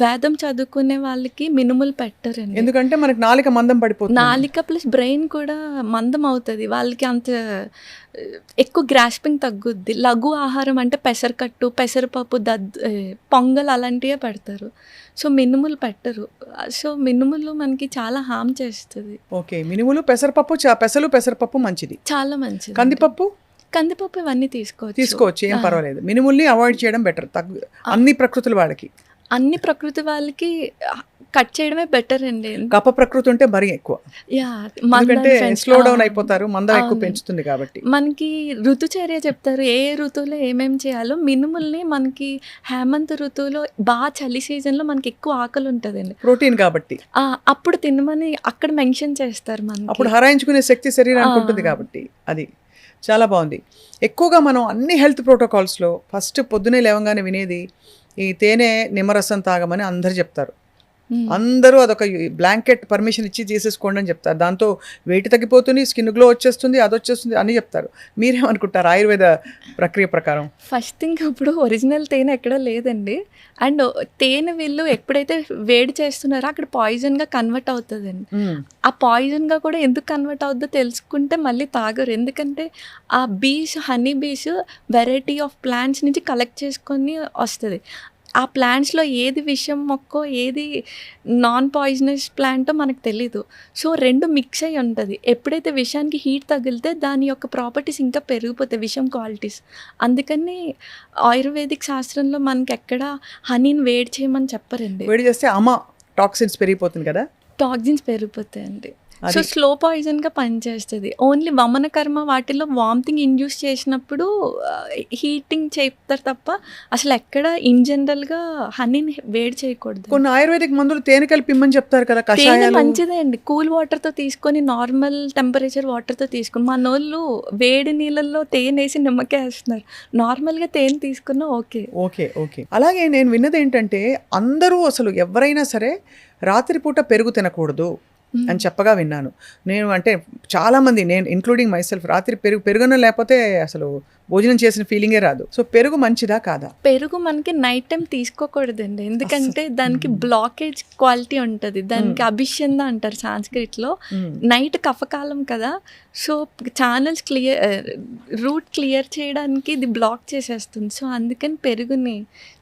వేదం చదువుకునే వాళ్ళకి మినుములు పెట్టరండి. ఎందుకంటే మనకి నాలిక మందం పడిపోతుంది. నాలిక ప్లస్ బ్రెయిన్ కూడా మందం అవుతుంది. వాళ్ళకి అంత ఎక్కువ గ్రాస్పింగ్ తగ్గుద్ది. లఘు ఆహారం అంటే పెసరకట్టు, పెసరపప్పు, పొంగల్ అలాంటివే పెడతారు. సో మినుములు పెట్టరు. సో మినుములు మనకి చాలా హామ్ చేస్తుంది. ఓకే, మినుములు, పెసరపప్పు, పెసరపప్పు మంచిది, చాలా మంచిది. కందిపప్పు ఇవన్నీ తీసుకోవచ్చు, ఏం పర్వాలేదు. మినుముల్ని అవాయిడ్ చేయడం బెటర్. అన్ని ప్రకృతుల వాళ్ళకి కట్ చేయడమే బెటర్ అండి. కప ప్రకృతి ఉంటే మరీ ఎక్కువ, ఎందుకంటే స్లో డౌన్ అయిపోతారు, మందం ఎక్కువ పెంచుతుంది కాబట్టి. మనకి ఋతుచర్య చెప్తారు, ఏ ఋతువులో ఏమేమి చేయాలో. మినుముల్ని మనకి హేమంత ఋతువులో బాగా చలి సీజన్లో మనకి ఎక్కువ ఆకలి ఉంటుందండి, ప్రోటీన్ కాబట్టి అప్పుడు తినమని అక్కడ మెన్షన్ చేస్తారు. మనకి అప్పుడు హరాయించుకునే శక్తి శరీరానికి ఉంటుంది కాబట్టి. అది చాలా బాగుంది. ఎక్కువగా మనం అన్ని హెల్త్ ప్రోటోకాల్స్లో ఫస్ట్ పొద్దునే లేవగానే వినేది ఈ తేనె నిమ్మరసం తాగమని అందరు చెప్తారు. అందరూ అదొక బ్లాంకెట్ పర్మిషన్ ఇచ్చి చేసేసుకోండి అని చెప్తారు. దాంతో వెయిట్ తగ్గిపోతుంది, స్కిన్ గ్లో వచ్చేస్తుంది, అది వచ్చేస్తుంది అని చెప్తారు. మీరేమనుకుంటారు ఆయుర్వేద ప్రక్రియ ప్రకారం? ఫస్ట్ థింగ్, ఇప్పుడు ఒరిజినల్ తేనె ఎక్కడా లేదండి. అండ్ తేనె వీళ్ళు ఎప్పుడైతే వేడి చేస్తున్నారో అక్కడ పాయిజన్గా కన్వర్ట్ అవుతుందండి. ఆ పాయిజన్గా కూడా ఎందుకు కన్వర్ట్ అవుతుందో తెలుసుకుంటే మళ్ళీ తాగరు. ఎందుకంటే ఆ honey bees variety of plants నుంచి కలెక్ట్ చేసుకొని వస్తుంది. ఆ ప్లాంట్స్లో ఏది విషం మొక్కో ఏది నాన్ పాయిజనస్ ప్లాంటో మనకు తెలీదు. సో రెండు మిక్స్ అయ్యి ఉంటుంది. ఎప్పుడైతే విషానికి హీట్ తగిలితే దాని యొక్క ప్రాపర్టీస్ ఇంకా పెరిగిపోతాయి, విషం క్వాలిటీస్. అందుకని ఆయుర్వేదిక్ శాస్త్రంలో మనకి ఎక్కడ హనీని వేడి చేయమని చెప్పరండి. వేడి చేస్తే టాక్సిన్స్ పెరిగిపోతుంది కదా, టాక్సిన్స్ పెరిగిపోతాయండి. సో స్లో పాయిజన్గా పనిచేస్తుంది. ఓన్లీ వమన కర్మ వాటిలో వామిటింగ్ ఇండ్యూస్ చేసినప్పుడు హీటింగ్ చేస్తారు తప్ప అసలు ఎక్కడ ఇన్ జనరల్గా హనీని వేడి చేయకూడదు. కొన్ని ఆయుర్వేదిక్ మందులు తేనె కలిపి ఇమ్మని చెప్తారు కదా, తేనె మంచిదే అండి. కూల్ వాటర్తో తీసుకొని, నార్మల్ టెంపరేచర్ వాటర్తో తీసుకుని, మన వాళ్ళు వేడి నీళ్ళల్లో తేనె వేసి నిమ్మకాయ వేస్తున్నారు. నార్మల్గా తేనె తీసుకున్నా ఓకే. అలాగే నేను విన్నది ఏంటంటే అందరూ అసలు ఎవరైనా సరే రాత్రిపూట పెరుగు తినకూడదు అని చెప్పగా విన్నాను నేను. అంటే చాలామంది, నేను ఇంక్లూడింగ్ మైసెల్ఫ్, రాత్రి పెరుగున లేకపోతే అసలు భోజనం చేసిన ఫీలింగే రాదు. సో పెరుగు మంచిదా కాదా? పెరుగు మనకి నైట్ టైం తీసుకోకూడదండి. ఎందుకంటే దానికి బ్లాకేజ్ క్వాలిటీ ఉంటుంది. దానికి అభిషంద అంటారు సాంస్క్రిట్లో. నైట్ కఫకాలం కదా, సో ఛానల్స్ రూట్ క్లియర్ చేయడానికి ఇది బ్లాక్ చేసేస్తుంది. సో అందుకని పెరుగుని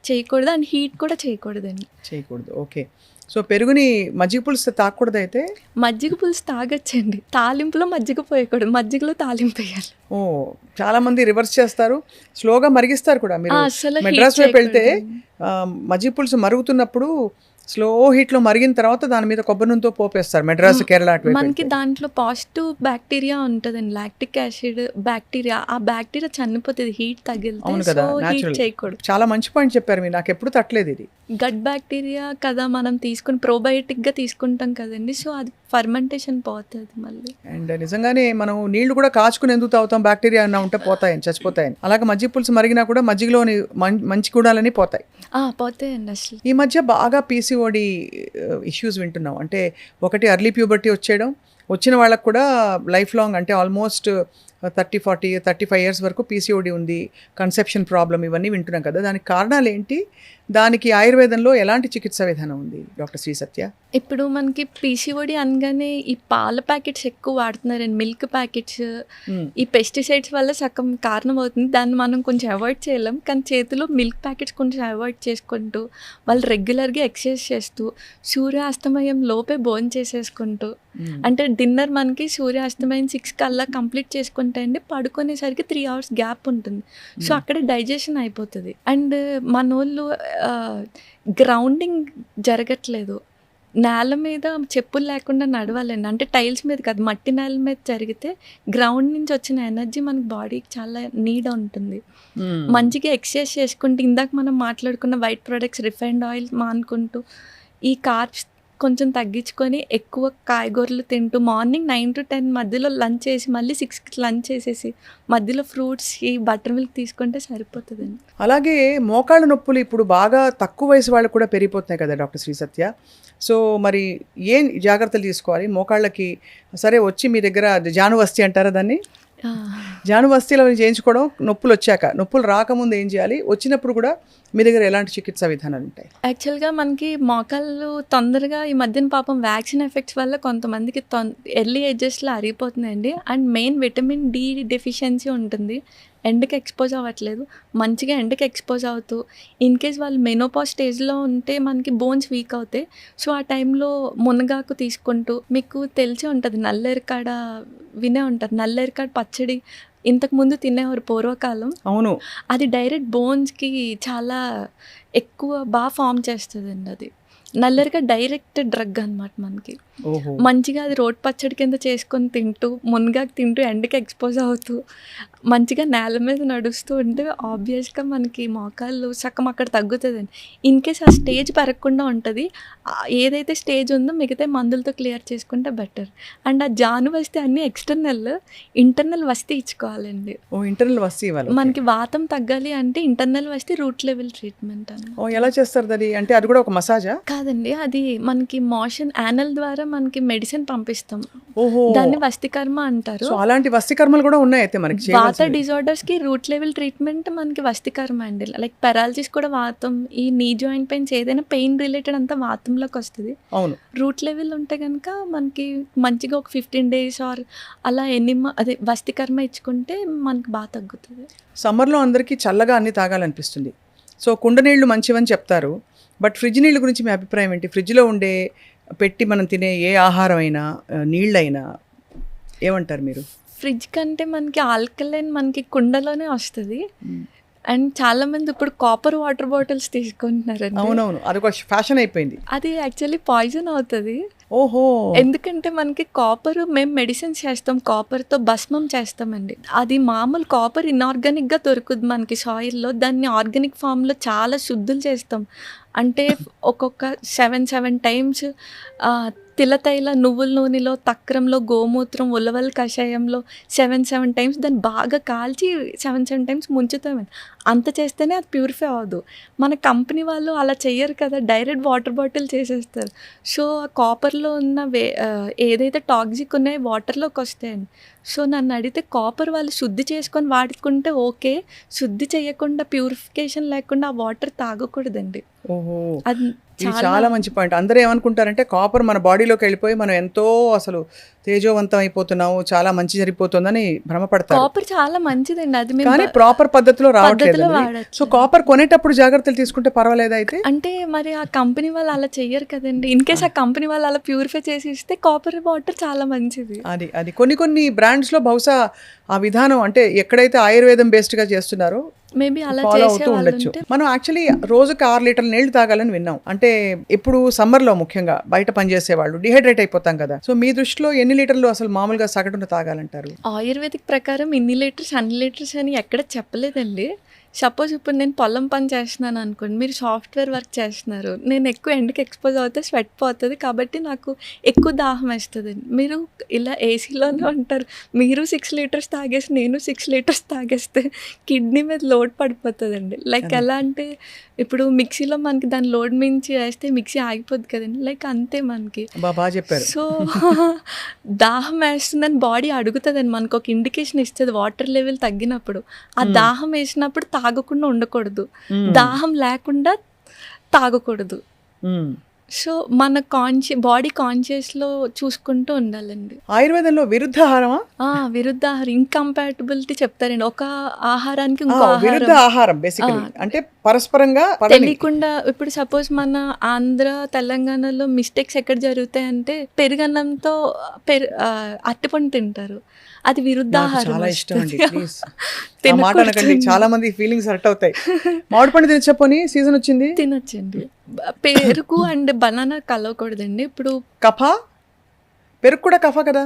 చేయకూడదు. అండ్ హీట్ కూడా చేయకూడదండి. ఓకే. సో పెరుగుని మజ్జిగ పులుసు తాగకూడదు అయితే? మజ్జిగ పులుసు తాగొచ్చండి. తాలింపులో మజ్జిగ పోయకూడదు, మజ్జిగలో తాలింపు వేయాలి. చాలా మంది రివర్స్ చేస్తారు, స్లోగా మరిగిస్తారు కూడా. మీరు మెడ్రాస్ వైపు వెళ్తే మజ్జిగ పులుసు మరుగుతున్నప్పుడు స్లో హీట్లో మరిగిన తర్వాత దాని మీద కొబ్బరి నూనెతో పోపేస్తారు. మెడ్రాస్, కేరళ మనకి దాంట్లో పాజిటివ్ బ్యాక్టీరియా ఉంటుందండి, లాక్టిక్ యాసిడ్ బ్యాక్టీరియా. ఆ బ్యాక్టీరియా చనిపోతుంది హీట్ తగిలితే. సో హీట్ చేయకూడదు. చాలా మంచి పాయింట్ చెప్పారు మీరు, నాకు ఎప్పుడు తట్టలేదు ఇది. గట్ బ్యాక్టీరియా కదా మనం తీసుకుని ప్రోబయోటిక్గా తీసుకుంటాం కదండి, సో అది ఫర్మెంటేషన్ పోతుంది మళ్ళీ. అండ్ నిజంగానే మనం నీళ్లు కూడా కాచుకుని ఎందుకు తాగుతాం, బ్యాక్టీరియా అన్న ఉంటే పోతాయని, చచ్చిపోతాయని. అలాగే మజ్జిగ పులుసు మరిగినా కూడా మజ్జిగలోని మంచి గుణాలని పోతాయండి. అసలు ఈ మధ్య బాగా పీసీఓడి ఇష్యూస్ వింటున్నాం. అంటే ఒకటి అర్లీ ప్యూబర్టీ వచ్చిన వాళ్ళకు కూడా లైఫ్ లాంగ్, అంటే ఆల్మోస్ట్ 30, 40, 35 ఇయర్స్ వరకు పీసీఓడి ఉంది, కన్సెప్షన్ ప్రాబ్లం, ఇవన్నీ వింటున్నాం కదా. దానికి కారణాలు ఏంటి? దానికి ఆయుర్వేదంలో ఎలాంటి చికిత్సా విధానం ఉంది డాక్టర్ శ్రీ సత్య? ఇప్పుడు మనకి పీసీఓడి అనగానే ఈ పాల ప్యాకెట్స్ ఎక్కువ వాడుతున్నారండి, మిల్క్ ప్యాకెట్స్. ఈ పెస్టిసైడ్స్ వల్ల సగం కారణం అవుతుంది. దాన్ని మనం కొంచెం అవాయిడ్ చేయలేం, కానీ చేతిలో మిల్క్ ప్యాకెట్స్ కొంచెం అవాయిడ్ చేసుకుంటూ, వాళ్ళు రెగ్యులర్గా ఎక్సర్సైజ్ చేస్తూ, సూర్యాస్తమయం లోపే భోజనం చేసేసుకుంటూ, అంటే డిన్నర్ మనకి సూర్యాస్తమయం 6 కల్లా కంప్లీట్ చేసుకుంటే అండి, పడుకునేసరికి 3 hours గ్యాప్ ఉంటుంది. సో అక్కడ డైజెషన్ అయిపోతుంది. అండ్ మన వాళ్ళు గ్రౌండింగ్ జరగట్లేదు. నేల మీద చెప్పులు లేకుండా నడవాలండి, అంటే టైల్స్ మీద కాదు, మట్టి నేల మీద జరిగితే గ్రౌండ్ నుంచి వచ్చిన ఎనర్జీ మనకి బాడీకి చాలా నీడ్ ఉంటుంది. మంచిగా ఎక్సర్సైజ్ చేసుకుంటూ, ఇందాక మనం మాట్లాడుకున్న వైట్ ప్రొడక్ట్స్, రిఫైన్డ్ ఆయిల్ మానుకుంటూ, ఈ కార్బ్స్ కొంచెం తగ్గించుకొని ఎక్కువ కాయగూరలు తింటూ, మార్నింగ్ 9 to 10 మధ్యలో లంచ్ చేసి, మళ్ళీ 6కి లంచ్ చేసేసి, మధ్యలో ఫ్రూట్స్, ఈ బటర్ మిల్క్ తీసుకుంటే సరిపోతుందండి. అలాగే మోకాళ్ళ నొప్పులు ఇప్పుడు బాగా తక్కువ వయసు వాళ్ళు కూడా పెరిగిపోతున్నాయి కదా డాక్టర్ శ్రీ సత్య. సో మరి ఏం జాగ్రత్తలు తీసుకోవాలి మోకాళ్ళకి? సరే వచ్చి మీ దగ్గర జానువస్తి అంటారా దాన్ని? జానువస్తిలు అవి చేయించుకోవడం నొప్పులు వచ్చాక, నొప్పులు రాకముందు ఏం చేయాలి, వచ్చినప్పుడు కూడా మీ దగ్గర ఎలాంటి చికిత్సా విధానాలు ఉంటాయి? యాక్చువల్గా మనకి మోకాళ్ళు తొందరగా ఈ మధ్యన పాపం వ్యాక్సిన్ ఎఫెక్ట్స్ వల్ల కొంతమందికి ఎర్లీ ఏజెస్లో అరిగిపోతుందండి. And main vitamin D deficiency ఉంటుంది. ఎండకి ఎక్స్పోజ్ అవ్వట్లేదు. మంచిగా ఎండకి ఎక్స్పోజ్ అవుతూ ఇన్ కేస్ వాళ్ళు మెనోపాజ్ స్టేజ్లో ఉంటే మనకి బోన్స్ వీక్ అవుతాయి. సో ఆ టైంలో మునగాకు తీసుకుంటూ, మీకు తెలిసే ఉంటుంది నల్లేరికాడ వినే ఉంటారు, నల్లేరికాడ పచ్చడి ఇంతకుముందు తినేవారు పూర్వకాలం. అవును, అది డైరెక్ట్ బోన్స్కి చాలా ఎక్కువ బాగా ఫామ్ చేస్తుందండి. అది నల్లరికాయ డైరెక్ట్ డ్రగ్ అనమాట మనకి. మంచిగా అది రోడ్ పచ్చడి కింద చేసుకొని తింటూ, మునగాకు తింటూ, ఎండకి ఎక్స్పోజ్ అవుతూ, మంచిగా నేల మీద నడుస్తూ ఉంటే ఆబ్వియస్గా మనకి మోకాళ్ళు సగం అక్కడ తగ్గుతుందండి. ఇన్ కేస్ ఆ స్టేజ్ పెరగకుండా ఉంటుంది. ఏదైతే స్టేజ్ ఉందో మిగతా మందులతో క్లియర్ చేసుకుంటే బెటర్. అండ్ ఆ జాను వస్తే అన్నీ ఎక్స్టర్నల్, ఇంటర్నల్ వస్తే ఇచ్చుకోవాలండి. ఇంటర్నల్ వస్తే ఇవ్వాలి. మనకి వాతం తగ్గాలి అంటే ఇంటర్నల్ వస్తే రూట్ లెవెల్ ట్రీట్మెంట్ అని. ఎలా చేస్తారు అది? అంటే అది కూడా ఒక మసాజా? కాదండి, అది మనకి మోషన్ యానల్ ద్వారా మనకి మెడిసిన్ పంపిస్తాం. ఓహో, దాన్ని వస్తికర్మ అంటారు. సో అలాంటి వస్తికర్మలు కూడా ఉన్నాయి అయితే మనకి. వాత డిజార్డర్స్ కి రూట్ లెవెల్ ట్రీట్మెంట్ మనకి వస్తికర్మ అండి. లైక్ పెరాలసిస్ కూడా వాతం, ఈ నీ జాయింట్ పెయిన్స్ ఏదైనా పెయిన్ రిలేటెడ్ అంతా వాతంలోకి వస్తుంది. అవును, రూట్ లెవెల్ ఉంటే కనుక మనకి మంచిగా ఒక 15 days ఆర్ అలా అదే వస్తికర్మ ఇచ్చుకుంటే మనకి బాగా తగ్గుతుంది. సమ్మర్లో అందరికీ చల్లగా అన్ని తాగాలనిపిస్తుంది. సో కుండ నీళ్లు మంచివని చెప్తారు. బట్ ఫ్రిడ్జ్ నీళ్ళ గురించి మీ అభిప్రాయం ఏంటి? ఫ్రిడ్జ్లో ఉండే పెట్టి మనం తినే ఏ ఆహారం అయినా, నీళ్ళైనా ఏమంటారు మీరు? ఫ్రిడ్జ్ కంటే మనకి ఆల్కలైన్ మనకి కుండలోనే వస్తుంది. అండ్ చాలా మంది ఇప్పుడు కాపర్ వాటర్ బాటిల్స్ తీసుకుంటున్నారండి. అవునవును, అది ఒక ఫ్యాషన్ అయిపోయింది. అది యాక్చువల్లీ పాయిజన్ అవుతుంది. ఓహో, ఎందుకంటే మనకి కాపర్, మేము మెడిసిన్స్ చేస్తాం, కాపర్తో భస్మం చేస్తామండి. అది మామూలు కాపర్ ఇన్ఆర్గానిక్గా దొరుకుతుంది మనకి సాయిల్లో. దాన్ని ఆర్గానిక్ ఫామ్లో చాలా శుద్ధులు చేస్తాం. అంటే ఒక్కొక్క 7 times తిలతైల నువ్వుల నూనెలో, తక్రంలో, గోమూత్రం, ఉలవల కషాయంలో 7 times దాన్ని బాగా కాల్చి 7 times ముంచుతామండి. అంత చేస్తేనే అది ప్యూరిఫై అవ్వదు. మన కంపెనీ వాళ్ళు అలా చెయ్యరు కదా, డైరెక్ట్ వాటర్ బాటిల్ చేసేస్తారు. సో ఆ కాపర్లో ఉన్న ఏదైతే టాక్సిక్ ఉన్నాయో వాటర్లోకి వస్తాయండి. సో నన్ను అడిగితే కాపర్ వాళ్ళు శుద్ధి చేసుకొని వాడుకుంటే ఓకే, శుద్ధి చేయకుండా ప్యూరిఫికేషన్ లేకుండా ఆ వాటర్ తాగకూడదండి. ఓహో, అది ఇది చాలా మంచి పాయింట్. అందరూ ఏమనుకుంటారంటే కాపర్ మన బాడీలోకి వెళ్ళిపోయి మనం ఎంతో అసలు తేజోవంతం అయిపోతున్నాము, చాలా మంచి జరిగిపోతుందని భ్రమపడతారు. కాపర్ చాలా మంచిదండి, అది కానీ ప్రాపర్ పద్ధతిలో రావట్లేదు. సో కాపర్ కొనేటప్పుడు జాగ్రత్తలు తీసుకుంటే పర్వాలేదు అయితే? అంటే మరి ఆ కంపెనీ వాళ్ళు అలా చెయ్యరు కదండి. ఇన్ కేస్ ఆ కంపెనీ వాళ్ళు అలా ప్యూరిఫై చేసి ఇస్తే కాపర్ వాటర్ చాలా మంచిది. అది కొన్ని బ్రాండ్స్లో బహుశా ఆ విధానం, అంటే ఎక్కడైతే ఆయుర్వేదం బేస్డ్గా చేస్తున్నారో మేబీ అలా ఫాలో అవుతూ ఉండొచ్చు. మనం యాక్చువల్లీ రోజుకి 6 లీటర్ల నీళ్లు తాగాలని విన్నాం. అంటే ఇప్పుడు సమ్మర్లో ముఖ్యంగా బయట పనిచేసే వాళ్ళు డిహైడ్రేట్ అయిపోతాం కదా. సో మీ దృష్టిలో ఎన్ని లీటర్లు అసలు మామూలుగా సగటున తాగాలంటారు? ఆయుర్వేదిక్ ప్రకారం ఇన్ని లీటర్స్, అన్ని లీటర్స్ అని ఎక్కడ చెప్పలేదండి. సపోజ్ ఇప్పుడు నేను పొలం పని చేస్తున్నాను అనుకోండి, మీరు సాఫ్ట్వేర్ వర్క్ చేస్తున్నారు, నేను ఎక్కువ ఎండకి ఎక్స్పోజ్ అవుతే స్వెట్ పోతుంది, కాబట్టి నాకు ఎక్కువ దాహం వేస్తుందండి. మీరు ఇలా ఏసీలోనే ఉంటారు, మీరు 6 liters తాగేసి నేను 6 liters తాగేస్తే కిడ్నీ మీద లోడ్ పడిపోతుందండి. లైక్ ఎలా అంటే ఇప్పుడు మిక్సీలో మనకి దాని లోడ్ మించి వేస్తే మిక్సీ ఆగిపోద్ది కదండి, లైక్ అంతే మనకి. బాగా చెప్పారు. సో దాహం వేస్తుందని బాడీ అడుగుతుందండి, మనకు ఒక ఇండికేషన్ ఇస్తుంది వాటర్ లెవెల్ తగ్గినప్పుడు. ఆ దాహం వేసినప్పుడు తాగకుండా ఉండకూడదు, దాహం లేకుండా తాగకూడదు. సో మన బాడీ కాన్షియస్లో చూసుకుంటూ ఉండాలండి. ఆయుర్వేదంలో విరుద్ధ ఆహారమా? విరుద్ధ ఆహారం, ఇంకంపాటబిలిటీ చెప్తారండి. ఒక ఆహారానికి ఇంకో విరుద్ధ ఆహారం బేసికల్లీ అంటే పరస్పరంగా తెలియకుండా. ఇప్పుడు సపోజ్ మన ఆంధ్ర తెలంగాణలో మిస్టేక్స్ ఎక్కడ జరుగుతాయంటే పెరుగన్నంతో అరటిపండు తింటారు, అది విరుద్ధ ఆహారం. చాలా ఇష్టం అండి, చాలా మంది ఫీలింగ్స్ హర్ట్ అవుతాయి. మామిడి పండు తినచ్చపోని సీజన్ వచ్చింది తినొచ్చండి. పెరుగు అండ్ బనానా కలవకూడదండి. ఇప్పుడు పెరుగు కూడా కఫ కదా,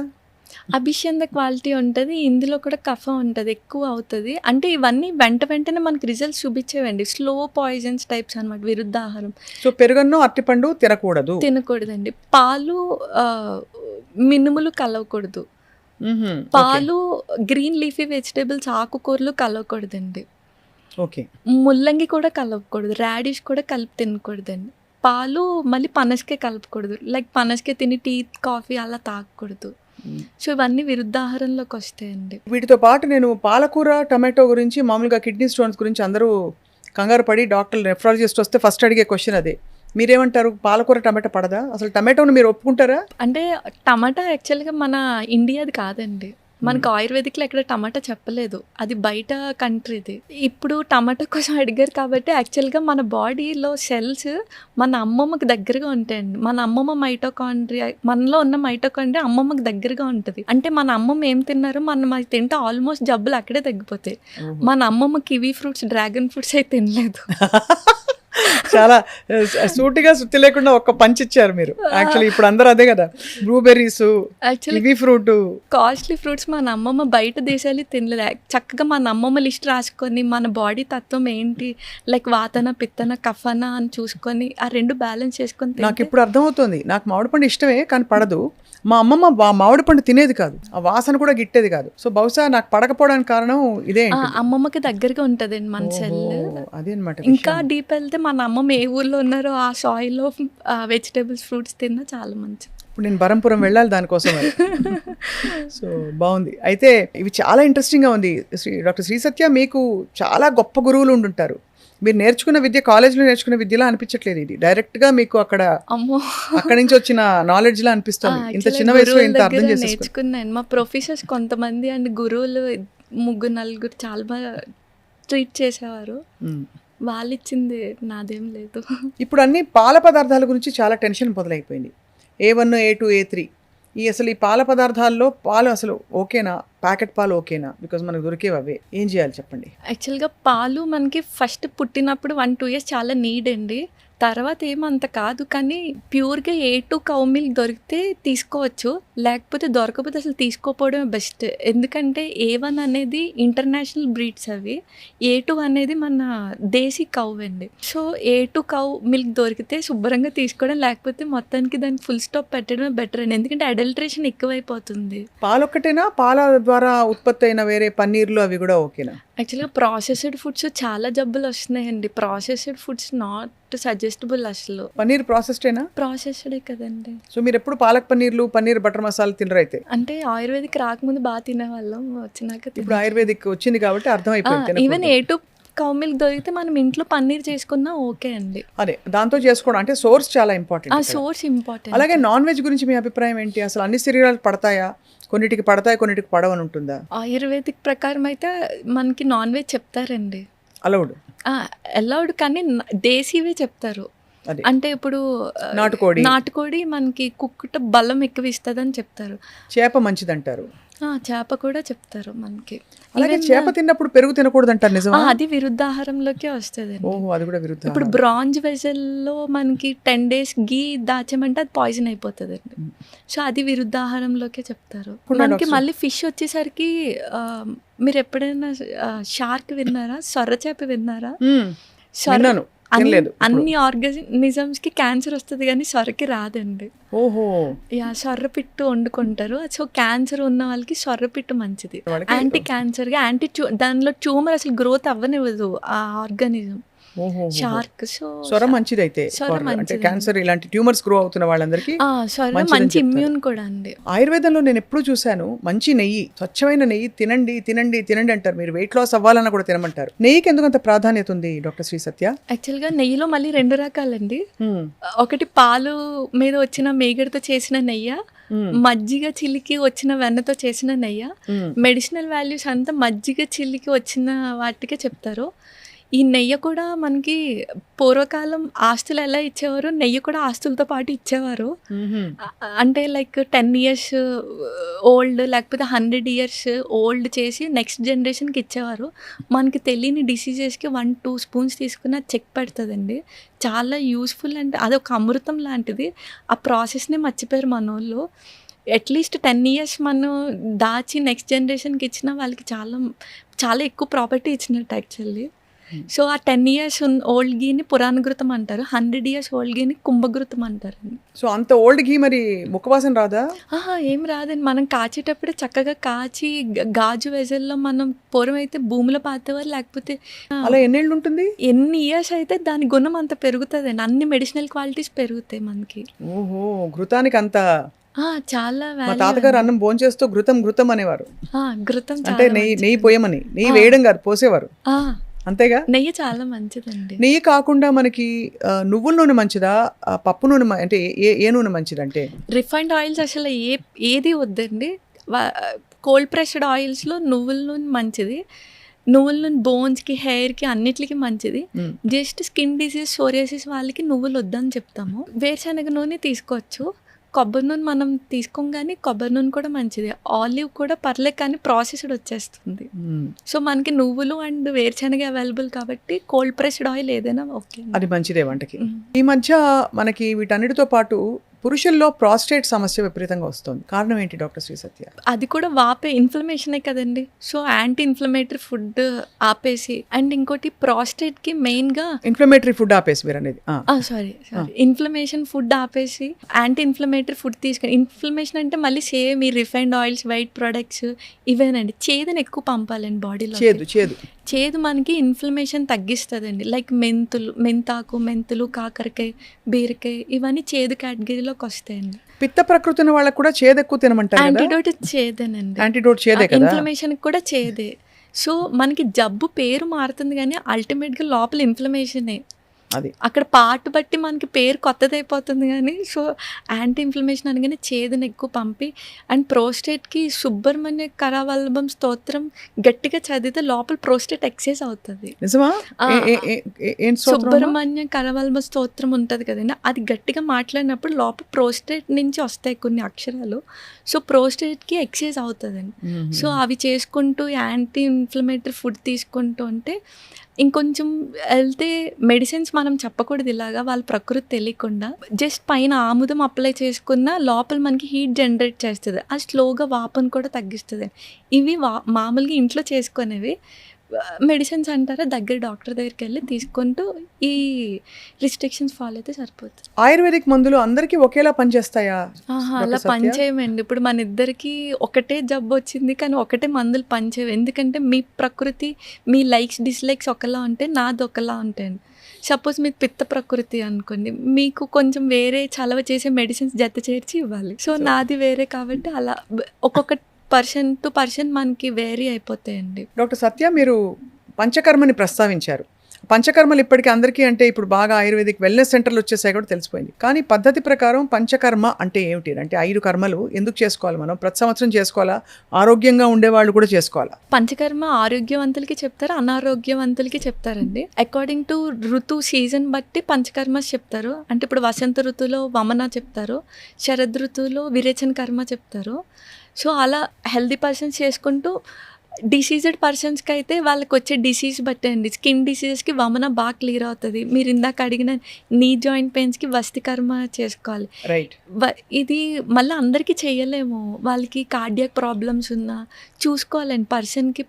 అభిషేక క్వాలిటీ ఉంటుంది, ఇందులో కూడా కఫం ఉంటుంది, ఎక్కువ అవుతుంది. అంటే ఇవన్నీ వెంటనే మనకి రిజల్ట్స్ చూపించేవండి. స్లో పాయిజన్స్ టైప్స్ అనమాట విరుద్ధ ఆహారం. సో పెరుగన్నం, అరటిపండు తినకూడదండి. పాలు, మినుములు కలవకూడదు. పాలు, గ్రీన్ లీఫీ వెజిటేబుల్స్, ఆకుకూరలు కలవకూడదండి. ఓకే, ముల్లంగి కూడా కలవకూడదు, రాడిష్ కూడా కలిపి తినకూడదండి. పాలు మళ్ళీ పనసకే కలపకూడదు, లైక్ పనసకే తిని టీ, కాఫీ అలా తాగకూడదు. సో ఇవన్నీ విరుద్ధాహారంలోకి వస్తాయండి. వీటితో పాటు నేను పాలకూర టమాటో గురించి, మామూలుగా కిడ్నీ స్టోన్స్ గురించి అందరూ కంగారు పడి డాక్టర్ నెఫ్రాలజిస్ట్ వస్తే ఫస్ట్ అడిగే క్వశ్చన్ అదే. మీరేమంటారు? పాలకూర టమాటా పడదా? అసలు టమాటోను మీరు ఒప్పుకుంటారా? అంటే టమాటా యాక్చువల్గా మన ఇండియాది కాదండి. మనకు ఆయుర్వేదిక్లో ఎక్కడ టమాటా చెప్పలేదు, అది బయట కంట్రీది. ఇప్పుడు టమాటా కోసం అడిగారు కాబట్టి యాక్చువల్గా మన బాడీలో సెల్స్ మన అమ్మమ్మకి దగ్గరగా ఉంటాయండి. మన అమ్మమ్మ మైటోకాండ్రియా, మనలో ఉన్న మైటోకాండ్రియా అమ్మమ్మకి దగ్గరగా ఉంటుంది. అంటే మన అమ్మమ్మ ఏం తిన్నారో మనం అది తింటే ఆల్మోస్ట్ జబ్బులు అక్కడే తగ్గిపోతాయి. మన అమ్మమ్మ కివీ ఫ్రూట్స్, డ్రాగన్ ఫ్రూట్స్ అయితే తినలేదు. చాలా సూటిగా సుత్తి లేకుండా ఒక్క పంచ్ ఇచ్చారు మీరు. యాక్చువల్లీ ఇప్పుడు అందరూ అదే కదా, blueberries, kiwi fruit, costly fruits మన అమ్మమ్మ బయట దేశాలు తినలేదు. చక్కగా మన అమ్మమ్మ లిస్ట్ రాసుకొని మన బాడీ తత్వం ఏంటి, లైక్ వాతన, పిత్తన, కఫన అని చూసుకొని ఆ రెండు బ్యాలెన్స్ చేసుకొని. నాకు ఇప్పుడు అర్థమవుతుంది. నాకు మామిడి పండు ఇష్టమే కానీ పడదు. మా అమ్మమ్మ మామిడి పండు తినేది కాదు, ఆ వాసన కూడా గిట్టేది కాదు. సో బహుశా నాకు పడకపోవడానికి కారణం ఇదే. అమ్మమ్మకి దగ్గరగా ఉంటదండి మన సెల్. అదే అనమాట. ఇంకా డీప్ వెళ్తే మన అమ్మమ్మ ఏ ఊర్లో ఉన్నారో ఆ సాయిల్ లో వెజిటేబుల్స్, ఫ్రూట్స్ తిన్నా చాలా మంచిది. ఇప్పుడు నేను బరంపురం వెళ్ళాలి దానికోసం. సో బాగుంది. అయితే ఇవి చాలా ఇంట్రెస్టింగ్గా ఉంది. డాక్టర్ శ్రీ సత్య, మీకు చాలా గొప్ప గురువులు ఉండుంటారు. మీరు నేర్చుకున్న విద్య కాలేజ్లో నేర్చుకున్న విద్యలా అనిపించట్లేదు, ఇది డైరెక్ట్గా మీకు అక్కడి నుంచి వచ్చిన నాలెడ్జ్ లా అనిపిస్తుంది. ఇంత చిన్న వయసులో ఇంత అర్థం నేర్చుకున్నాను. మా ప్రొఫెసర్స్ కొంతమంది అండ్ గురువులు 3-4 చాలా బాగా ట్రీట్ చేసేవారు. వాళ్ళు ఇచ్చింది నాదేం లేదు. ఇప్పుడు అన్ని పాల పదార్థాల గురించి చాలా టెన్షన్ మొదలైపోయింది. A1, A2, A3. అసలు ఈ పాల పదార్థాల్లో పాలు అసలు ఓకేనా? ప్యాకెట్ పాలు ఓకేనా? బికాజ్ మనకు దొరికేవి అవే. ఏం చేయాలి చెప్పండి? యాక్చువల్గా పాలు మనకి ఫస్ట్ పుట్టినప్పుడు 1-2 years చాలా నీడ్ అండి. తర్వాత ఏమంత కాదు. కానీ ప్యూర్గా A2 కౌ మిల్క్ దొరికితే తీసుకోవచ్చు, లేకపోతే దొరకకపోతే అసలు తీసుకోపోవడమే బెస్ట్. ఎందుకంటే A1 అనేది ఇంటర్నేషనల్ బ్రీడ్స్, అవి A2 అనేది మన దేశీ కౌ అండి. సో A2 కౌ మిల్క్ దొరికితే శుభ్రంగా తీసుకోవడం, లేకపోతే మొత్తానికి దానికి ఫుల్ స్టాప్ పెట్టడమే బెటర్ అండి. ఎందుకంటే అడల్ట్రేషన్ ఎక్కువైపోతుంది. పాలు ఒక్కటేనా? పాల ద్వారా ఉత్పత్తి అయిన వేరే పన్నీర్లు అవి కూడా ఓకేనా? యాక్చువల్గా ప్రాసెస్డ్ ఫుడ్స్ చాలా జబ్బులు వస్తున్నాయండి. Processed foods not suggestible. అసలు పన్నీర్ ప్రాసెస్డేనా? ప్రాసెస్డే కదండి. సో మీరు ఎప్పుడు పాలక్ పన్నీర్లు, పన్నీర్ బటర్ మసాలా తినరు అయితే? అంటే ఆయుర్వేదిక్ రాకముందు బాగా తినేవాళ్ళం, వచ్చినాక ఇప్పుడు ఆయుర్వేదిక్ వచ్చింది కాబట్టి అర్థమైపోయింది. ఈవెన్ A2 కౌ మిల్క్ దొరికితే మనం ఇంట్లో పన్నీర్ చేసుకున్నా ఓకే అండి. అదే దాంతో చేసుకోవడం అంటే సోర్స్ చాలా ఇంపార్టెంట్. Source important. అలాగే నాన్ వెజ్ గురించి మీ అభిప్రాయం ఏంటి? అసలు అన్ని శరీరాలకు పడతాయా? కొన్నిటికి పడతాయి, కొన్నిటికి పడవని ఉంటుందా? ఆయుర్వేదిక్ ప్రకారం అయితే మనకి నాన్ వెజ్ చెప్తారండి, అలౌడ్, కానీ దేశీవే చెప్తారు. అంటే ఇప్పుడు నాటుకోడి మనకి కుక్కుట బలం ఎక్కువ ఇస్తుంది అని చెప్తారు. చేప మంచిదంటారు. చేప కూడా చెప్తారు మనకి. అలాగే చేప తిన్నప్పుడు పెరుగు తినకూడదు అంటారు, నిజమా? అది విరుద్ధాహారంలోకి వస్తుంది. ఓహో, అది కూడా విరుద్ధ. ఇప్పుడు బ్రాంజ్ వెజల్లో మనకి 10 days గీ దాచామంటే అది పాయిజన్ అయిపోతుంది అండి. సో అది విరుద్ధాహారంలోకే చెప్తారు మనకి. మళ్ళీ ఫిష్ వచ్చేసరికి మీరు ఎప్పుడైనా షార్క్ విన్నారా? సొర్ర చేప విన్నారా? అన్ని ఆర్గానిజమ్స్ కి క్యాన్సర్ వస్తుంది కానీ సొరకి రాదండి. ఓహో, సొర్రపిట్టు వండుకుంటారు. సో క్యాన్సర్ ఉన్న వాళ్ళకి సొర్రపిట్టు మంచిది, యాంటీ క్యాన్సర్ గా, దానిలో ట్యూమర్ అసలు గ్రోత్ అవ్వనివ్వదు ఆ ఆర్గానిజం. షార్క్. సొర మంచిది అయితే, అంటే క్యాన్సర్ ఇలాంటి ట్యూమర్స్ గ్రో అవుతున్న వాళ్ళందరికీ మంచి ఇమ్యూన్ కూడా అండి. ఆయుర్వేదంలో నేను ఎప్పుడు చూశాను, మంచి నెయ్యి, స్వచ్ఛమైన నెయ్యి తినండి తినండి తినండి అంటారు. మీరు వెయిట్ లాస్ అవ్వాలన్నా కూడా తినమంటారు. నెయ్యికి ఎందుకు అంత ప్రాధాన్యత ఉంది డాక్టర్ శ్రీ సత్య? యాక్చువల్గా నెయ్యిలో మళ్ళీ 2 రకాలండి. ఒకటి పాలు మీద వచ్చిన మేగడతో చేసిన నెయ్యి, మజ్జిగ చిలికి వచ్చిన వెన్నతో చేసిన నెయ్యి. మెడిసినల్ వాల్యూస్ అంతా మజ్జిగ చిలికి వచ్చిన వాటికే చెప్తారు. ఈ నెయ్యి కూడా మనకి పూర్వకాలం ఆస్తులు ఎలా ఇచ్చేవారు, నెయ్యి కూడా ఆస్తులతో పాటు ఇచ్చేవారు. అంటే లైక్ 10 years ఓల్డ్ లేకపోతే 100 years ఓల్డ్ చేసి నెక్స్ట్ జనరేషన్కి ఇచ్చేవారు. మనకి తెలియని డిసీజెస్కి 1-2 spoons తీసుకుని అది చెక్ పెడుతుందండి. చాలా యూస్ఫుల్. అంటే అదొక అమృతం లాంటిది. ఆ ప్రాసెస్నే మర్చిపోయారు మన వాళ్ళు. అట్లీస్ట్ 10 years మనం దాచి నెక్స్ట్ జనరేషన్కి ఇచ్చిన వాళ్ళకి చాలా చాలా ఎక్కువ ప్రాపర్టీ ఇచ్చినట్టు యాక్చువల్లీ. సో ఆ 10 years ఓల్డ్ గీని పురాణఘృతం అంటారు, 100 years ఓల్డ్ గీని కుంభఘృతం అంటారు. సో అంత ఓల్డ్ గీ మరి ముఖవాసన రాదా? ఏం రాదండి. మనం కాచేటప్పుడే చక్కగా కాచి గాజు వెజల్లో మనం పూర్వం అయితే భూమిలో పాతేవారు, లేకపోతే అలా ఎన్నేళ్ళు ఉంటుంది, ఎన్ని ఇయర్స్ అయితే దాని గుణం అంత పెరుగుతుంది అండి. అన్ని మెడిసినల్ క్వాలిటీస్ పెరుగుతాయి మనకి. ఓహో, ఘృతానికి అంత చాలా మా వాల్యూ. తాతగారు అన్నం భోంచేస్తూ ఘృతం ఘృతం అనేవారు. ఘృతం అంటే చాలా నెయ్యి మంచిది. పోయమని, నెయ్యి వేయడం కాదు, పోసేవారు. ఆ, అంతేగా. నెయ్యి చాలా మంచిదండి. నెయ్యి కాకుండా మనకి నువ్వుల నూనె మంచిదా, పప్పు నూనె అంటే ఏ నూనె మంచిదంటే? రిఫైన్డ్ ఆయిల్స్ అసలు ఏది వద్దండి. కోల్డ్ ప్రెస్డ్ ఆయిల్స్లో నువ్వుల నూనె మంచిది. నువ్వుల నూనె బోన్స్కి, హెయిర్కి, అన్నిటికీ మంచిది. జస్ట్ స్కిన్ డిసీజ్, సోరియాసిస్ వాళ్ళకి నువ్వులు వద్దని చెప్తాము. వేరుశనగ నూనె తీసుకోవచ్చు. కొబ్బరి నూనె మనం తీసుకోం, కానీ కొబ్బరి నూనె కూడా మంచిది. ఆలివ్ కూడా పర్లేదు, కానీ ప్రాసెస్డ్ వచ్చేస్తుంది. సో మనకి నువ్వులు అండ్ వేరుశనగ అవైలబుల్ కాబట్టి కోల్డ్ ప్రెస్డ్ ఆయిల్ ఏదైనా ఓకే, అది మంచిదే వంటకి. ఈ మధ్య మనకి వీటన్నిటితో పాటు పురుషుల్లో ప్రాస్టేట్ సమస్య విపరీతంగా వస్తుంది. కారణం ఏంటి డాక్టర్ శ్రీ సత్య? అది కూడా వాపే ఇన్ఫ్లమేషనే కదండి. సో యాంటీ ఇన్ఫ్లమేటరీ ఫుడ్ ఆపేసి, అండ్ ఇంకోటి ప్రాస్టేట్కి మెయిన్గా ఇన్ఫ్లమేటరీ ఫుడ్ ఆపేసి మీరు అనేది. సారీ ఇన్ఫ్లమేషన్ ఫుడ్ ఆపేసి యాంటీ ఇన్ఫ్లమేటరీ ఫుడ్ తీసుకొని, ఇన్ఫ్లమేషన్ అంటే మళ్ళీ సేమ్ ఈ రిఫైన్డ్ ఆయిల్స్, వైట్ ప్రొడక్ట్స్ ఇవేనండి. చేదుని ఎక్కువ పంపాలండి బాడీలో. చేదు మనకి ఇన్ఫ్లమేషన్ తగ్గిస్తుందండి. లైక్ మెంతాకు, మెంతులు, కాకరకాయ, బీరకాయ ఇవన్నీ చేదు కేటగిరీలోకి వస్తాయండి. పిత్త ప్రకృతి ఉన్న వాళ్ళకి కూడా చేదు ఎక్కువ తినమంటారు. యాంటీడోట్ చేదేనండి. యాంటీడోట్ చేదే కదా. ఇన్ఫ్లమేషన్ కూడా చేదే. సో మనకి జబ్బు పేరు మారుతుంది, కానీ అల్టిమేట్గా లోపల ఇన్ఫ్లమేషనే. అది అక్కడ పార్ట్ బట్టి మనకి పేరు కొత్తదైపోతుంది, కానీ సో యాంటీ ఇన్ఫ్లమేషన్ అనగానే చేదుని ఎక్కువ పంపి, అండ్ ప్రోస్టేట్కి సుబ్రహ్మణ్య కరవల్లభం స్తోత్రం గట్టిగా చదివితే లోపల ప్రోస్టేట్ ఎక్సైజ్ అవుతుంది. నిజమా? సుబ్రహ్మణ్య కరవల్లభ స్తోత్రం ఉంటుంది కదండి, అది గట్టిగా మాట్లాడినప్పుడు లోపల ప్రోస్టేట్ నుంచి వస్తాయి కొన్ని అక్షరాలు. సో ప్రోస్టేట్కి ఎక్సైజ్ అవుతుందండి. సో అవి చేసుకుంటూ యాంటీ ఇన్ఫ్లమేటరీ ఫుడ్ తీసుకుంటూ ఉంటే, ఇంకొంచెం వెళ్తే మెడిసిన్స్ మనం చెప్పకూడదు ఇలాగా, వాళ్ళ ప్రకృతి తెలియకుండా. జస్ట్ పైన ఆముదం అప్లై చేసుకున్న లోపల మనకి హీట్ జనరేట్ చేస్తుంది, అది స్లోగా వాపును కూడా తగ్గిస్తుంది. ఇవి మామూలుగా ఇంట్లో చేసుకునేవి. మెడిసిన్స్ అంటారా, దగ్గర డాక్టర్ దగ్గరికి వెళ్ళి తీసుకుంటూ ఈ రిస్ట్రిక్షన్స్ ఫాలో అయితే సరిపోతుంది. ఆయుర్వేదిక్ మందులు అందరికీ ఒకేలా పనిచేస్తాయా? అలా పనిచేయమండి. ఇప్పుడు మన ఇద్దరికి ఒకటే జబ్బు వచ్చింది, కానీ ఒకటే మందులు పనిచేయవు. ఎందుకంటే మీ ప్రకృతి, మీ లైక్స్ డిస్లైక్స్ ఒకలా ఉంటే నాది ఒకలా ఉంటాయండి. సపోజ్ మీకు పిత్త ప్రకృతి అనుకోండి, మీకు కొంచెం వేరే చలవ చేసే మెడిసిన్స్ జత చేర్చి ఇవ్వాలి. సో నాది వేరే కాబట్టి అలా ఒక్కొక్క పర్సన్ టు పర్సన్ మనకి వేరీ అయిపోతాయండి. డాక్టర్ సత్య, మీరు పంచకర్మని ప్రస్తావించారు. పంచకర్మలు ఇప్పటికీ అందరికీ, అంటే ఇప్పుడు బాగా ఆయుర్వేదిక్ వెల్నెస్ సెంటర్లు వచ్చేసాయి కూడా తెలిసిపోయింది. కానీ పద్ధతి ప్రకారం పంచకర్మ అంటే ఏమిటి? అంటే 5 కర్మలు ఎందుకు చేసుకోవాలి? మనం ప్రతి సంవత్సరం చేసుకోవాలా? ఆరోగ్యంగా ఉండేవాళ్ళు కూడా చేసుకోవాలా? పంచకర్మ ఆరోగ్యవంతులకి చెప్తారు, అనారోగ్యవంతులకి చెప్తారండి. అకార్డింగ్ టు ఋతు సీజన్ బట్టి పంచకర్మ చెప్తారు. అంటే ఇప్పుడు వసంత ఋతువులో వమన చెప్తారు, శరద్ ఋతువులో విరేచన కర్మ చెప్తారు. సో అలా హెల్దీ పర్సన్స్ చేసుకుంటూ, డిసీజ్డ్ పర్సన్స్కి అయితే వాళ్ళకి వచ్చే డిసీజ్ బట్టే అండి. స్కిన్ డిసీజెస్కి వమన బాగా క్లియర్ అవుతుంది. మీరు ఇందాక అడిగిన నీ జాయింట్ పెయిన్స్కి వస్తి కర్మ చేసుకోవాలి. రైట్. ఇది మళ్ళీ అందరికీ చేయలేము. వాళ్ళకి కార్డియాక్ ప్రాబ్లమ్స్ ఉన్నా చూసుకోవాలండి.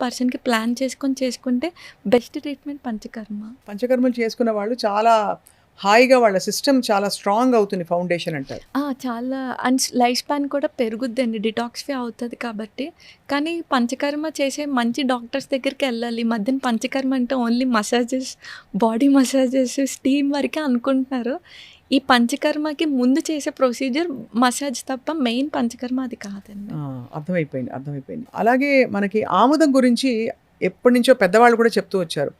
పర్సన్కి ప్లాన్ చేసుకుంటే బెస్ట్ ట్రీట్మెంట్ పంచకర్మ. పంచకర్మలు చేసుకున్న వాళ్ళు చాలా హాయిగా, వాళ్ళ సిస్టమ్ చాలా స్ట్రాంగ్ అవుతుంది, ఫౌండేషన్ అంటారు. చాలా, అండ్ లైఫ్ స్పాన్ కూడా పెరుగుద్దండి, డిటాక్స్ఫై అవుతుంది కాబట్టి. కానీ పంచకర్మ చేసే మంచి డాక్టర్స్ దగ్గరికి వెళ్ళాలి. ఈ మధ్యన పంచకర్మ అంటే only massages, body massages, steam వరకే అనుకుంటున్నారు. ఈ పంచకర్మకి ముందు చేసే ప్రొసీజర్ మసాజ్ తప్ప మెయిన్ పంచకర్మ అది కాదండి. అర్థమైపోయింది. అలాగే మనకి ఆముదం గురించి ఎప్పటి నుంచో పెద్దవాళ్ళు కూడా చెప్తూ వచ్చారు.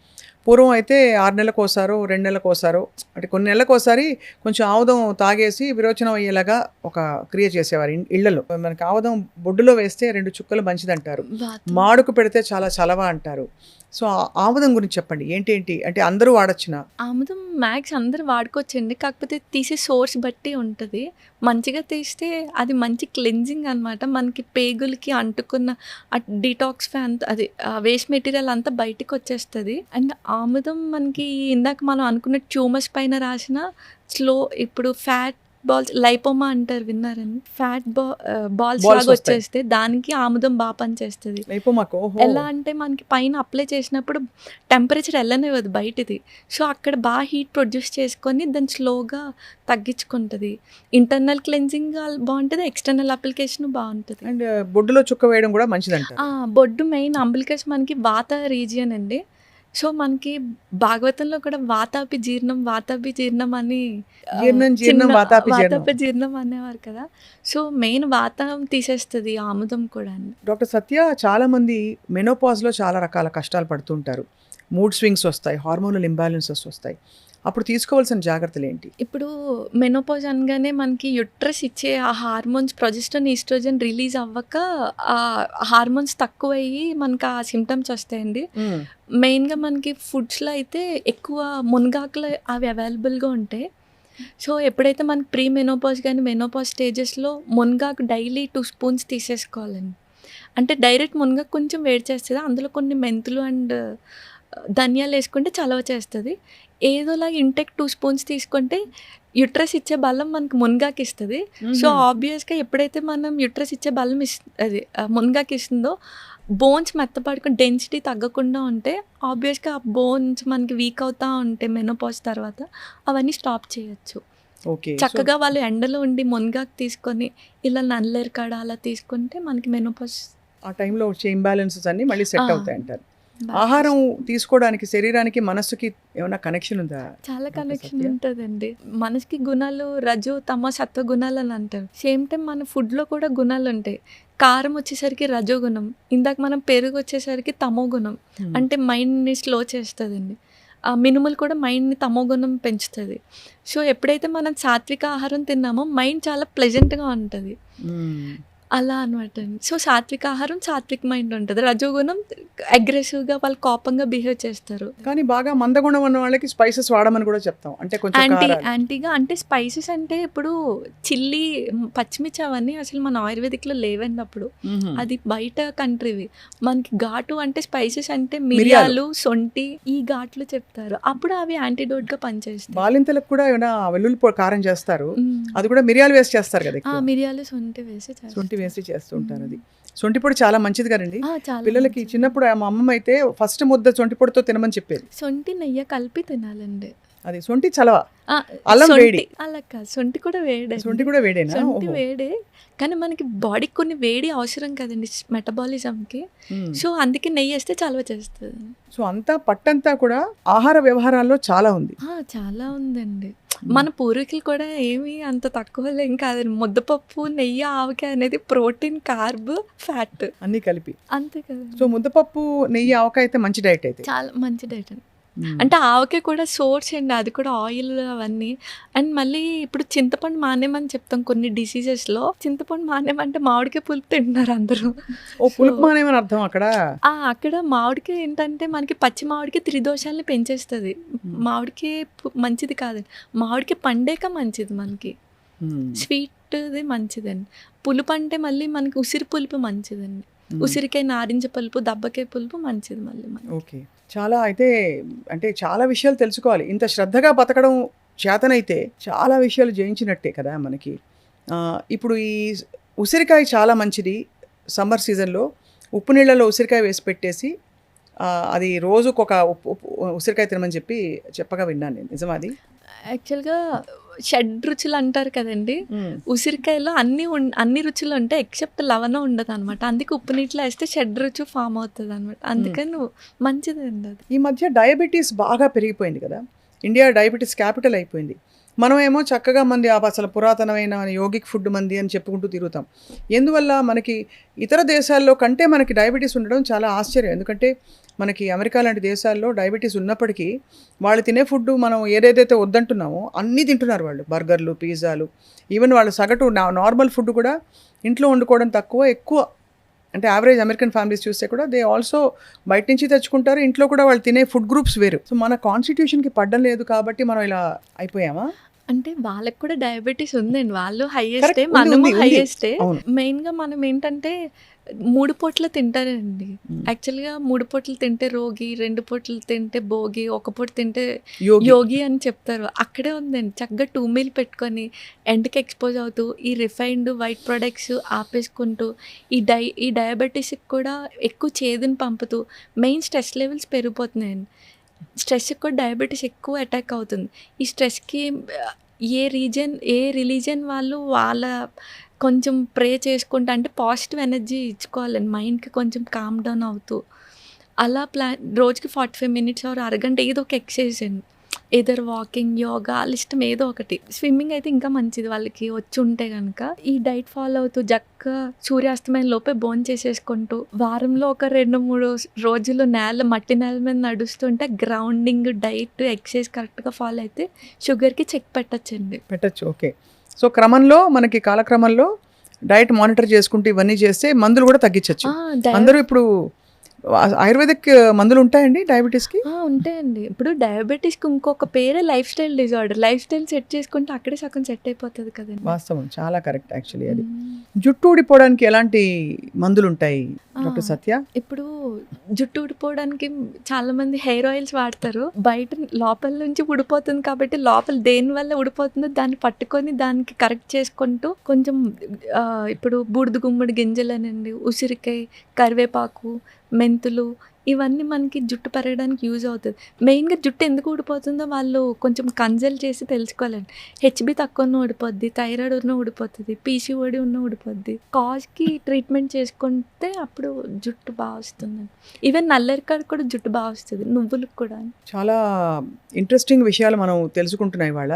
పూర్వం అయితే 6 నెలలకోసారో 2 నెలలకోసారో, అంటే కొన్ని నెలలకోసారి కొంచెం ఆముదం తాగేసి విరోచనం అయ్యేలాగా ఒక క్రియ చేసేవారు ఇళ్లలో. మనకి ఆముదం బొడ్డులో వేస్తే 2 చుక్కలు మంచిదంటారు, మాడుకు పెడితే చాలా చలవ అంటారు. సో ఆముదం గురించి చెప్పండి, ఏంటి అంటే అందరూ వాడచ్చునా? ఆముదం మ్యాక్స్ అందరూ వాడుకోవచ్చండి, కాకపోతే తీసే సోర్స్ బట్టి ఉంటుంది. మంచిగా తీస్తే అది మంచి క్లెన్జింగ్ అనమాట. మనకి పేగులకి అంటుకున్న డిటాక్స్ఫై అంత, అది వేస్ట్ మెటీరియల్ అంతా బయటకు వచ్చేస్తుంది. అండ్ ఆముదం మనకి ఇందాక మనం అనుకున్న ట్యూమర్స్ పైన రాసిన ఇప్పుడు ఫ్యాట్ బాల్స్, లైపోమా అంటారు, విన్నారని? ఫ్యాట్ బాల్స్ లాగా వచ్చేస్తే దానికి ఆముదం బాగా పనిచేస్తుంది. ఎలా అంటే మనకి పైన అప్లై చేసినప్పుడు టెంపరేచర్ వెళ్ళనివ్వదు బయటది. సో అక్కడ బాగా హీట్ ప్రొడ్యూస్ చేసుకొని దాన్ని స్లోగా తగ్గించుకుంటుంది. ఇంటర్నల్ క్లెన్జింగ్ బాగుంటుంది, ఎక్స్టర్నల్ అప్లికేషన్ బాగుంటుంది. అండ్ బొడ్డులో చుక్క వేయడం కూడా మంచిదంట. బొడ్డు మెయిన్ అంబిలికస్ మనకి వాత రీజియన్ అండి. సో మనకి భాగవతంలో కూడా వాతాపి జీర్ణం అని జీర్ణం జీర్ణం వాతాపి జీర్ణం. వాతాపి జీర్ణం అనేవారు కదా. సో మెయిన్ వాతం తీసేస్తుంది ఆముదం కూడా. డాక్టర్ సత్య, చాలామంది మెనోపాజ్లో చాలా రకాల కష్టాలు పడుతుంటారు. మూడ్ స్వింగ్స్ వస్తాయి, హార్మోనల్ ఇంబ్యాలెన్సెస్ వస్తాయి. అప్పుడు తీసుకోవాల్సిన జాగ్రత్తలు ఏంటి? ఇప్పుడు మెనోపాజ్ అనగానే మనకి యుట్రస్ ఇచ్చే ఆ హార్మోన్స్ ప్రొజెస్ట్రాన్, ఈస్ట్రోజన్ రిలీజ్ అవ్వక ఆ హార్మోన్స్ తక్కువయ్యి మనకి ఆ సిమ్టమ్స్ వస్తాయండి. మెయిన్గా మనకి ఫుడ్స్లో అయితే ఎక్కువ మునగాకులు అవి అవైలబుల్గా ఉంటాయి. సో ఎప్పుడైతే మనకి ప్రీ మెనోపాజ్ కానీ మెనోపాజ్ స్టేజెస్లో మునగాకు డైలీ 2 స్పూన్స్ తీసేసుకోవాలండి. అంటే డైరెక్ట్ మునగాకు కొంచెం వేడి చేస్తుంది, అందులో కొన్ని మెంతులు అండ్ ధనియాలు వేసుకుంటే చలవ చేస్తుంది. ఏదోలాగా ఇంటెక్ 2 స్పూన్స్ తీసుకుంటే యుట్రస్ ఇచ్చే బలం మనకి మునగాకు ఇస్తుంది. సో ఆబ్వియస్గా ఎప్పుడైతే మనం యుట్రస్ ఇచ్చే బలం అది మునగాకు ఇస్తుందో బోన్స్ మెత్తపడుకుని డెన్సిటీ తగ్గకుండా ఉంటే ఆబ్వియస్గా ఆ బోన్స్ మనకి వీక్ అవుతూ ఉంటే మెనోపాజ్ తర్వాత అవన్నీ స్టాప్ చేయొచ్చు. ఓకే, చక్కగా వాళ్ళు ఎండలో ఉండి మునగాకు తీసుకొని ఇలా నల్లేరు కాడ అలా తీసుకుంటే మనకి మెనోపాజ్ ఆ టైంలో వచ్చే ఇంబ్యాలెన్సెస్ అన్నీ మళ్ళీ సెట్ అవుతాయి అంటారు. ఆహారం తీసుకోవడానికి శరీరానికి మనస్సుకి ఏమైనా కనెక్షన్ ఉందా? చాలా కనెక్షన్ ఉంటుందండి. మనసుకి గుణాలు రజో తమ సత్వ గుణాలు అని అంటారు. సేమ్ టైం మన ఫుడ్లో కూడా గుణాలు ఉంటాయి. కారం వచ్చేసరికి రజో గుణం, ఇందాక మనం పెరుగు వచ్చేసరికి తమో గుణం, అంటే మైండ్ని స్లో చేస్తుందండి. ఆ మినుములు కూడా మైండ్ని తమో గుణం పెంచుతుంది. సో ఎప్పుడైతే మనం సాత్విక ఆహారం తిన్నామో మైండ్ చాలా ప్లెజెంట్గా ఉంటుంది. అలా అనమాట అండి. సో సాత్విక ఆహారం సాత్విక్ మైండ్ ఉంటుంది. రజోగుణం అగ్రెసివ్గా వాళ్ళు కోపంగా బిహేవ్ చేస్తారు. కానీ బాగా మందగుణం ఉన్న వాళ్ళకి స్పైసెస్ వాడమని కూడా చెప్తాం. అంటే కొంచెం యాంటీగా అంటే స్పైసెస్ అంటే ఇప్పుడు చిల్లీ, పచ్చిమిర్చి అవన్నీ అసలు మన ఆయుర్వేదిక్లో లేవండి అప్పుడు. అది బయట కంట్రీవి. మనకి ఘాటు అంటే స్పైసెస్ అంటే మిరియాలు, సొంటి, ఈ ఘాట్లు చెప్తారు. అప్పుడు అవి యాంటీడోట్గా పనిచేస్తాయి. బాలింతలకు కూడా ఏమైనా వెల్లుల్లి కారం చేస్తారు, అది కూడా మిరియాలు వేసి చేస్తారు కదా. మిరియాలు సొంటి వేసి చేస్తుంటారు. అది సొంటి పొడి చాలా మంచిది కదండి పిల్లలకి. చిన్నప్పుడు మా అమ్మమ్మ అయితే ఫస్ట్ ముద్ద సొంటి పొడితో తినమని చెప్పేది. సొంటి నెయ్యి కలిపి తినాలండి. అది సొంటి చలవ, అల్లం వేడి. అలా కాదు, సొంటి కూడా వేడే. సొంటి కూడా వేడేనా? సొంటి వేడే, కానీ మనకి బాడీకి కొన్ని వేడి అవసరం కదండి మెటబాలిజంకి. సో అందుకే నెయ్యి వేస్తే చలవ చేస్తుంది. సో అంతా పట్టంతా కూడా ఆహార వ్యవహారాల్లో చాలా ఉంది. చాలా ఉందండి. మన పూర్వీకులు కూడా ఏమి అంత తక్కువ ఏం కాదండి. ముద్దపప్పు, నెయ్యి, ఆవకాయ అనేది ప్రోటీన్, కార్బ్, ఫ్యాట్ అన్నీ కలిపి అంతే కదా. సో ముద్దపప్పు, నెయ్యి, ఆవకాయ అయితే మంచి డైట్. అయితే చాలా మంచి డైట్ అండి. అంటే ఆవకాయ కూడా సోర్స్ అండి, అది కూడా ఆయిల్ అవన్నీ. అండ్ మళ్ళీ ఇప్పుడు చింతపండు మానేమని చెప్తాం కొన్ని డిసీజెస్లో. చింతపండు మానేమంటే మామిడికాయ పులుపు తింటున్నారు అందరూ. పులుపు మానేమని అర్థం అక్కడ. అక్కడ మామిడికాయ ఏంటంటే మనకి పచ్చి మామిడికాయ త్రిదోషాలని పెంచేస్తుంది. మామిడికాయ మంచిది కాదండి. మామిడికాయ పండేక మంచిది మనకి, స్వీట్ది మంచిదండి. పులుపు అంటే మళ్ళీ మనకి ఉసిరి పులుపు మంచిదండి. ఉసిరికాయ, నారింజ పులుపు, దబ్బకాయ పులుపు మంచిది మళ్ళీ మనకి. ఓకే, చాలా అయితే అంటే చాలా విషయాలు తెలుసుకోవాలి. ఇంత శ్రద్ధగా బతకడం చేతనైతే చాలా విషయాలు జయించినట్టే కదా మనకి. ఇప్పుడు ఈ ఉసిరికాయ చాలా మంచిది. సమ్మర్ సీజన్లో ఉప్పు నీళ్ళలో ఉసిరికాయ వేసి పెట్టేసి అది రోజుకు ఒక ఉసిరికాయ తినమని చెప్పగా విన్నాను నేను. నిజమా అది? యాక్చువల్గా షడ్ రుచులు అంటారు కదండి. ఉసిరికాయలో అన్ని రుచులు ఉంటాయి ఎక్సెప్ట్ లవణం ఉండదు అనమాట. అందుకే ఉప్పు నీటిలో వేస్తే షడ్ రుచి ఫామ్ అవుతుంది అనమాట. అందుకని మంచిది అండి అది. ఈ మధ్య డయాబెటీస్ బాగా పెరిగిపోయింది కదా. ఇండియా డయాబెటీస్ క్యాపిటల్ అయిపోయింది. మనమేమో చక్కగా మంది అసలు పురాతనమైన యోగిక్ ఫుడ్ మంది అని చెప్పుకుంటూ తిరుగుతాం. ఎందువల్ల మనకి ఇతర దేశాల్లో కంటే మనకి డయాబెటీస్ ఉండడం చాలా ఆశ్చర్యం. ఎందుకంటే మనకి అమెరికా లాంటి దేశాల్లో డయాబెటీస్ ఉన్నప్పటికీ వాళ్ళు తినే ఫుడ్ మనం ఏదైతే వద్దంటున్నామో అన్నీ తింటున్నారు వాళ్ళు. బర్గర్లు, పిజ్జాలు, ఈవెన్ వాళ్ళు సగటు నార్మల్ ఫుడ్ కూడా ఇంట్లో వండుకోవడం తక్కువ, ఎక్కువ. అంటే యావరేజ్ అమెరికన్ ఫ్యామిలీస్ చూస్తే కూడా దే ఆల్సో బయట నుంచి తెచ్చుకుంటారు. ఇంట్లో కూడా వాళ్ళు తినే ఫుడ్ గ్రూప్స్ వేరు. సో మన కాన్స్టిట్యూషన్కి పడ్డం లేదు కాబట్టి మనం ఇలా అయిపోయామా? అంటే వాళ్ళకి కూడా డయాబెటీస్ ఉందండి. వాళ్ళు హైయెస్టే, మనము హైయెస్టే. మెయిన్గా మనం ఏంటంటే 3 పూట్ల తింటారండి. యాక్చువల్గా 3 పూటలు తింటే రోగి, 2 పూటలు తింటే భోగి, 1 పూట తింటే యోగి అని చెప్తారు. అక్కడే ఉందండి. చక్కగా 2 మీల్ పెట్టుకొని ఎండకి ఎక్స్పోజ్ అవుతూ ఈ రిఫైన్డ్ వైట్ ప్రొడక్ట్స్ ఆపేసుకుంటూ ఈ డయాబెటీస్కి కూడా ఎక్కువ చేదుని పంపుతూ మెయిన్ స్ట్రెస్ లెవెల్స్ పెరిగిపోతున్నాయండి. స్ట్రెస్కి కూడా డయాబెటీస్ ఎక్కువ అటాక్ అవుతుంది. ఈ స్ట్రెస్కి ఏ రిలీజన్ వాళ్ళు వాళ్ళ కొంచెం ప్రే చేసుకుంటా, అంటే పాజిటివ్ ఎనర్జీ ఇచ్చుకోవాలండి మైండ్కి కొంచెం కామ్ డౌన్ అవుతూ. అలా రోజుకి 45 మినిట్స్ ఆర్ అరగంట ఏదో ఒక ఎక్సర్సైజ్ అండి. ఏదర్ వాకింగ్, యోగా వాళ్ళ ఇష్టం ఏదో ఒకటి. స్విమ్మింగ్ అయితే ఇంకా మంచిది వాళ్ళకి వచ్చి ఉంటే కనుక. ఈ డైట్ ఫాలో అవుతూ చక్కగా సూర్యాస్తమయం లోపే భోంచేసేసుకుంటూ వారంలో ఒక 2-3 రోజులు మట్టి నేల మీద నడుస్తుంటే గ్రౌండింగ్, డైట్, ఎక్సర్సైజ్ కరెక్ట్గా ఫాలో అయితే షుగర్కి చెక్ పెట్టచ్చండి. పెట్టచ్చు. ఓకే. సో క్రమంలో మనకి కాలక్రమంలో డైట్ మానిటర్ చేసుకుంటూ ఇవన్నీ చేస్తే మందులు కూడా తగ్గించవచ్చు. అందరూ ఇప్పుడు ఆయుర్వేదిక్ మందులు ఉంటాయండి డయాబెటీస్కి? ఉంటాయండి. ఇప్పుడు డయాబెటీస్కి ఇంకొక పేరే life style disorder. Life style set చేసుకుంటే అక్కడే సగం సెట్ అయిపోతుంది కదండి. వాస్తవం, చాలా కరెక్ట్ యాక్చువల్లీ అది. జుట్టు ఊడిపోవడానికి ఎలాంటి మందులు ఉంటాయి డాక్టర్ సత్య? ఇప్పుడు జుట్టు ఊడిపోవడానికి చాలా మంది హెయిర్ ఆయిల్స్ వాడతారు. బయట లోపల నుంచి ఊడిపోతుంది కాబట్టి లోపల దేని వల్ల ఊడిపోతుందో దాన్ని పట్టుకొని దానికి కరెక్ట్ చేసుకుంటూ కొంచెం ఇప్పుడు బూడిద గుమ్మడి గింజలనండి, ఉసిరికాయ, కరివేపాకు, మెంతులు ఇవన్నీ మనకి జుట్టు పెరగడానికి యూజ్ అవుతుంది. మెయిన్గా జుట్టు ఎందుకు ఊడిపోతుందో వాళ్ళు కొంచెం కన్సల్ట్ చేసి తెలుసుకోవాలండి. హెచ్బి తక్కువ ఉన్న ఊడిపోద్ది, థైరాయిడ్ ఉన్న ఊడిపోతుంది, పీసీఓడి ఉన్న ఊడిపోద్ది. కాజ్కి ట్రీట్మెంట్ చేసుకుంటే అప్పుడు జుట్టు బాగా వస్తుంది. ఈవెన్ నల్లరికాడ కూడా జుట్టు బాగా వస్తుంది, నువ్వులకు కూడా. చాలా ఇంట్రెస్టింగ్ విషయాలు మనం తెలుసుకుంటున్నాయి ఇవాళ.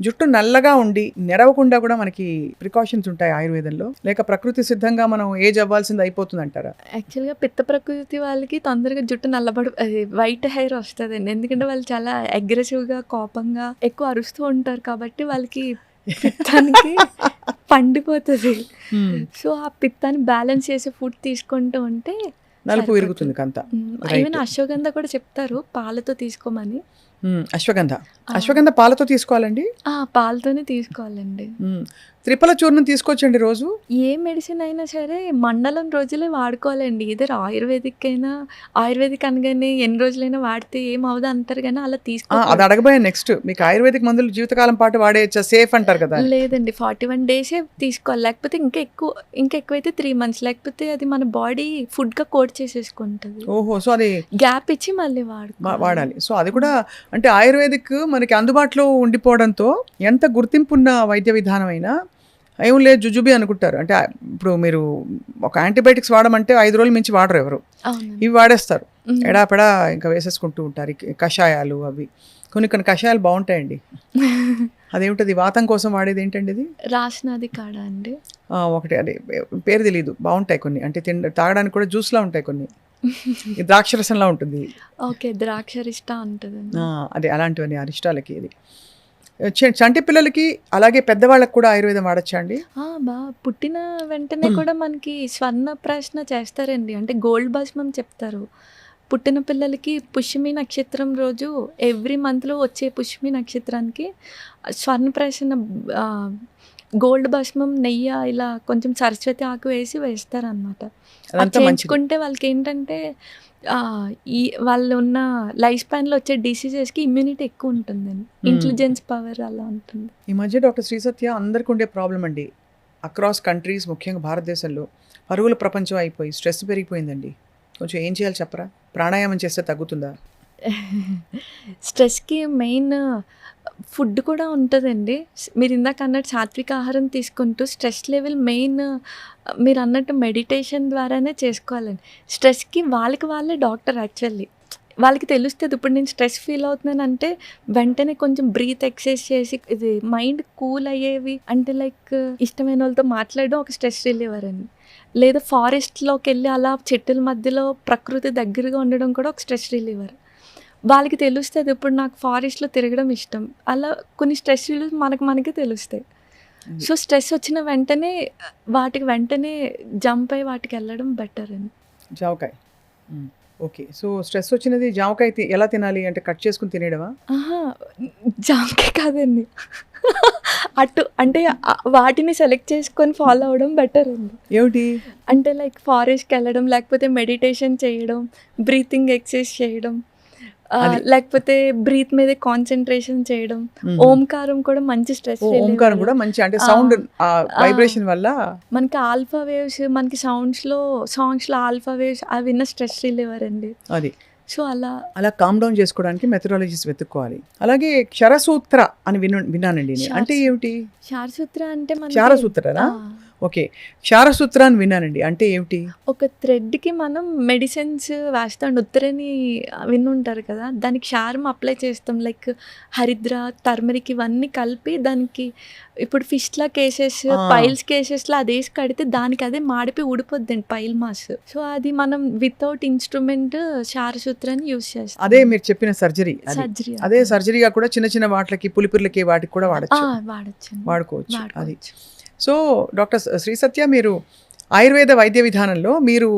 జుట్టు నల్లగా ఉండి నెరవకుండా కూడా మనకి ప్రికాషన్స్ ఉంటాయి ఆయుర్వేదంలో, లేక ప్రకృతి సిద్ధంగా మనం ఏజ్ అవ్వాల్సింది అయిపోతుంది అంటారా? యాక్చువల్గా పిత్త ప్రకృతి వాళ్ళకి తొందరగా జుట్టు వైట్ హెయిర్ వస్తుందండి. ఎందుకంటే వాళ్ళు చాలా అగ్రెసివ్గా, కోపంగా ఎక్కువ అరుస్తూ ఉంటారు కాబట్టి వాళ్ళకి పిత్తానికి పండిపోతుంది. సో ఆ పిత్తాన్ని బ్యాలెన్స్ చేసే ఫుడ్ తీసుకుంటూ ఉంటే నలుపు విరుగుతుంది కంత. ఈవెన్ అశ్వగంధ కూడా చెప్తారు పాలతో తీసుకోమని. అశ్వగంధ పాలతో తీసుకోవాలండి? పాలతోనే తీసుకోవాలండి. త్రిఫల చూర్ణం తీసుకోవచ్చండి రోజు? ఏ మెడిసిన్ అయినా సరే మండలం రోజులే వాడుకోవాలండి. ఇద్దరు ఆయుర్వేదిక్ అనగానే ఎన్ని రోజులైనా వాడితే ఏం అవదు అంటారు కానీ అలా తీసుకో. అది అడగబోయే నెక్స్ట్, మీకు ఆయుర్వేదిక్ మందులు జీవితకాలం పాటు వాడేయచ్చా, సేఫ్ అంటారు కదా? లేదండి, 41 డేసే తీసుకోవాలి. లేకపోతే ఇంకా ఎక్కువైతే 3 months, లేకపోతే అది మన బాడీ ఫుడ్గా కోట్ చేసేసుకుంటుంది. ఓహో, సో అది గ్యాప్ ఇచ్చి మళ్ళీ వాడాలి. సో అది కూడా అంటే ఆయుర్వేదిక్ మనకి అందుబాటులో ఉండిపోవడంతో ఎంత గుర్తింపున్న వైద్య విధానం అయినా ఏం లేదు జుజుబి అనుకుంటారు. అంటే ఇప్పుడు మీరు ఒక యాంటీబయాటిక్స్ వాడమంటే 5 రోజుల మించి వాడరు ఎవరు. ఇవి వాడేస్తారు, ఎడాపెడా ఇంకా వేసేసుకుంటూ ఉంటారు. కషాయాలు అవి కొన్ని కషాయాలు బాగుంటాయండి. అదేమిటది వాతం కోసం వాడేది ఏంటండి? ఇది రాసినది కాడా అండి? ఒకటి అది పేరు తెలియదు, బాగుంటాయి కొన్ని. అంటే తాగడానికి కూడా జ్యూస్లా ఉంటాయి కొన్ని, ద్రాక్షరసంలా ఉంటుంది. ఓకే, ద్రాక్షరిష్ట ఉంటుంది. అదే అలాంటివన్నీ అరిష్టాలకి. ఇది చంటి పిల్లలకి అలాగే పెద్దవాళ్ళకి కూడా ఆయుర్వేదం వాడచ్చా అండి? పుట్టిన వెంటనే కూడా మనకి స్వర్ణ ప్రశ్న చేస్తారండి. అంటే గోల్డ్ భస్మం చెప్తారు. పుట్టిన పిల్లలకి పుష్యమి నక్షత్రం రోజు ఎవ్రీ మంత్లో వచ్చే పుష్యమి నక్షత్రానికి స్వర్ణ ప్రశ్న గోల్డ్ భస్మం, నెయ్యి ఇలా కొంచెం సరస్వతి ఆకు వేస్తారనమాట. చేయించుకుంటే వాళ్ళకి ఏంటంటే వాళ్ళు ఉన్న లైఫ్ స్పాన్లో వచ్చే డిసీజెస్కి ఇమ్యూనిటీ ఎక్కువ ఉంటుందండి, ఇంటెలిజెన్స్ పవర్ అలా ఉంటుంది. ఈ మధ్య డాక్టర్ శ్రీ సత్య అందరికీ ఉండే ప్రాబ్లం అండి, అక్రాస్ కంట్రీస్, ముఖ్యంగా భారతదేశంలో పరుగుల ప్రపంచం అయిపోయి స్ట్రెస్ పెరిగిపోయిందండి. కొంచెం ఏం చేయాలి చెప్పరా? ప్రాణాయామం చేస్తే తగ్గుతుందా? స్ట్రెస్కి మెయిన్ ఫుడ్ కూడా ఉంటుందండి. మీరు ఇందాక అన్నట్టు సాత్విక ఆహారం తీసుకుంటూ స్ట్రెస్ లెవెల్ మెయిన్ మీరు అన్నట్టు మెడిటేషన్ ద్వారానే చేసుకోవాలండి. స్ట్రెస్కి వాళ్ళే డాక్టర్. యాక్చువల్లీ వాళ్ళకి తెలుస్తుంది. ఇప్పుడు నేను స్ట్రెస్ ఫీల్ అవుతున్నానంటే వెంటనే కొంచెం బ్రీత్ ఎక్సర్సైజ్ చేసి ఇది మైండ్ కూల్ అయ్యేవి. అంటే లైక్ ఇష్టమైన వాళ్ళతో మాట్లాడడం ఒక స్ట్రెస్ రిలీవర్ అండి. లేదా ఫారెస్ట్లోకి వెళ్ళి అలా చెట్టుల మధ్యలో ప్రకృతి దగ్గరగా ఉండడం కూడా ఒక స్ట్రెస్ రిలీవర్. వాళ్ళకి తెలుస్తుంది ఇప్పుడు నాకు ఫారెస్ట్లో తిరగడం ఇష్టం. అలా కొన్ని స్ట్రెస్ రిలీవ్ మనకే తెలుస్తాయి. సో స్ట్రెస్ వచ్చిన వెంటనే వెంటనే జంప్ అయ్యి వాటికి వెళ్ళడం బెటర్ అండి. జామకాయ, ఓకే. సో స్ట్రెస్ వచ్చినది జామకాయ ఎలా తినాలి అంటే కట్ చేసుకుని తినేయడమా? జామకాయ కాదండి, అంటే వాటిని సెలెక్ట్ చేసుకొని ఫాలో అవ్వడం బెటర్ అండి. ఏమిటి అంటే లైక్ ఫారెస్ట్కి వెళ్ళడం, లేకపోతే మెడిటేషన్ చేయడం, బ్రీతింగ్ ఎక్సర్సైజ్ చేయడం, లేకపోతే బ్రీత్ మీద కాన్సన్ట్రేషన్ చేయడం. ఓంకారం కూడా మంచి స్ట్రెస్. ఓంకారం కూడా మంచి, అంటే సౌండ్ వైబ్రేషన్ వల్ల మనకి ఆల్ఫా వేవ్స్, మనకి సాంగ్స్లో ఆల్ఫా వేవ్స్ అవి విన్న స్ట్రెస్ రిలీవర్ అండి. అది సో అలా కామ్ డౌన్ చేసుకోవడానికి మెథడాలజీస్ వెతుక్కోవాలి. అలాగే క్షరసూత్ర అని విన్నానండి. అంటే ఏమిటి క్షారసూత్ర? అంటే క్షారసూత్రరా? ఓకే. క్షారసూత్ర అని విన్నానండి. అంటే ఏమిటి? ఒక థ్రెడ్‌కి మనం మెడిసిన్స్ వేస్తాం. ఉత్తరేని వినుంటారు కదా! దానికి క్షారం అప్లై చేస్తాం. లైక్ హరిద్ర, టర్మరిక్ ఇవన్నీ కలిపి దానికి ఇప్పుడు ఫిస్ట్‌లా కేసెస్, ఆ! పైల్స్ కేసెస్‌లో అదేసి కడితే దానికి అదే మాడిపోయి ఊడిపోద్దండి పైల్ మాస్. సో, అది మనం వితౌట్ ఇన్‌స్ట్రుమెంట్ క్షారసూత్రాన్ని యూజ్ చేస్తాం. అదే మీరు చెప్పిన సర్జరీ అది. సర్జరీ అదే సర్జరీగా కూడా చిన్న చిన్న వాటిలకి, పులిపిర్లకి వాటికి కూడా వాడొచ్చు. వాడొచ్చండి. వాడుకోవచ్చు. అది. వాడుకోవచ్చు. సో, డాక్టర్ శ్రీ సత్య, మీరు ఆయుర్వేద వైద్య విధానంలో మీరు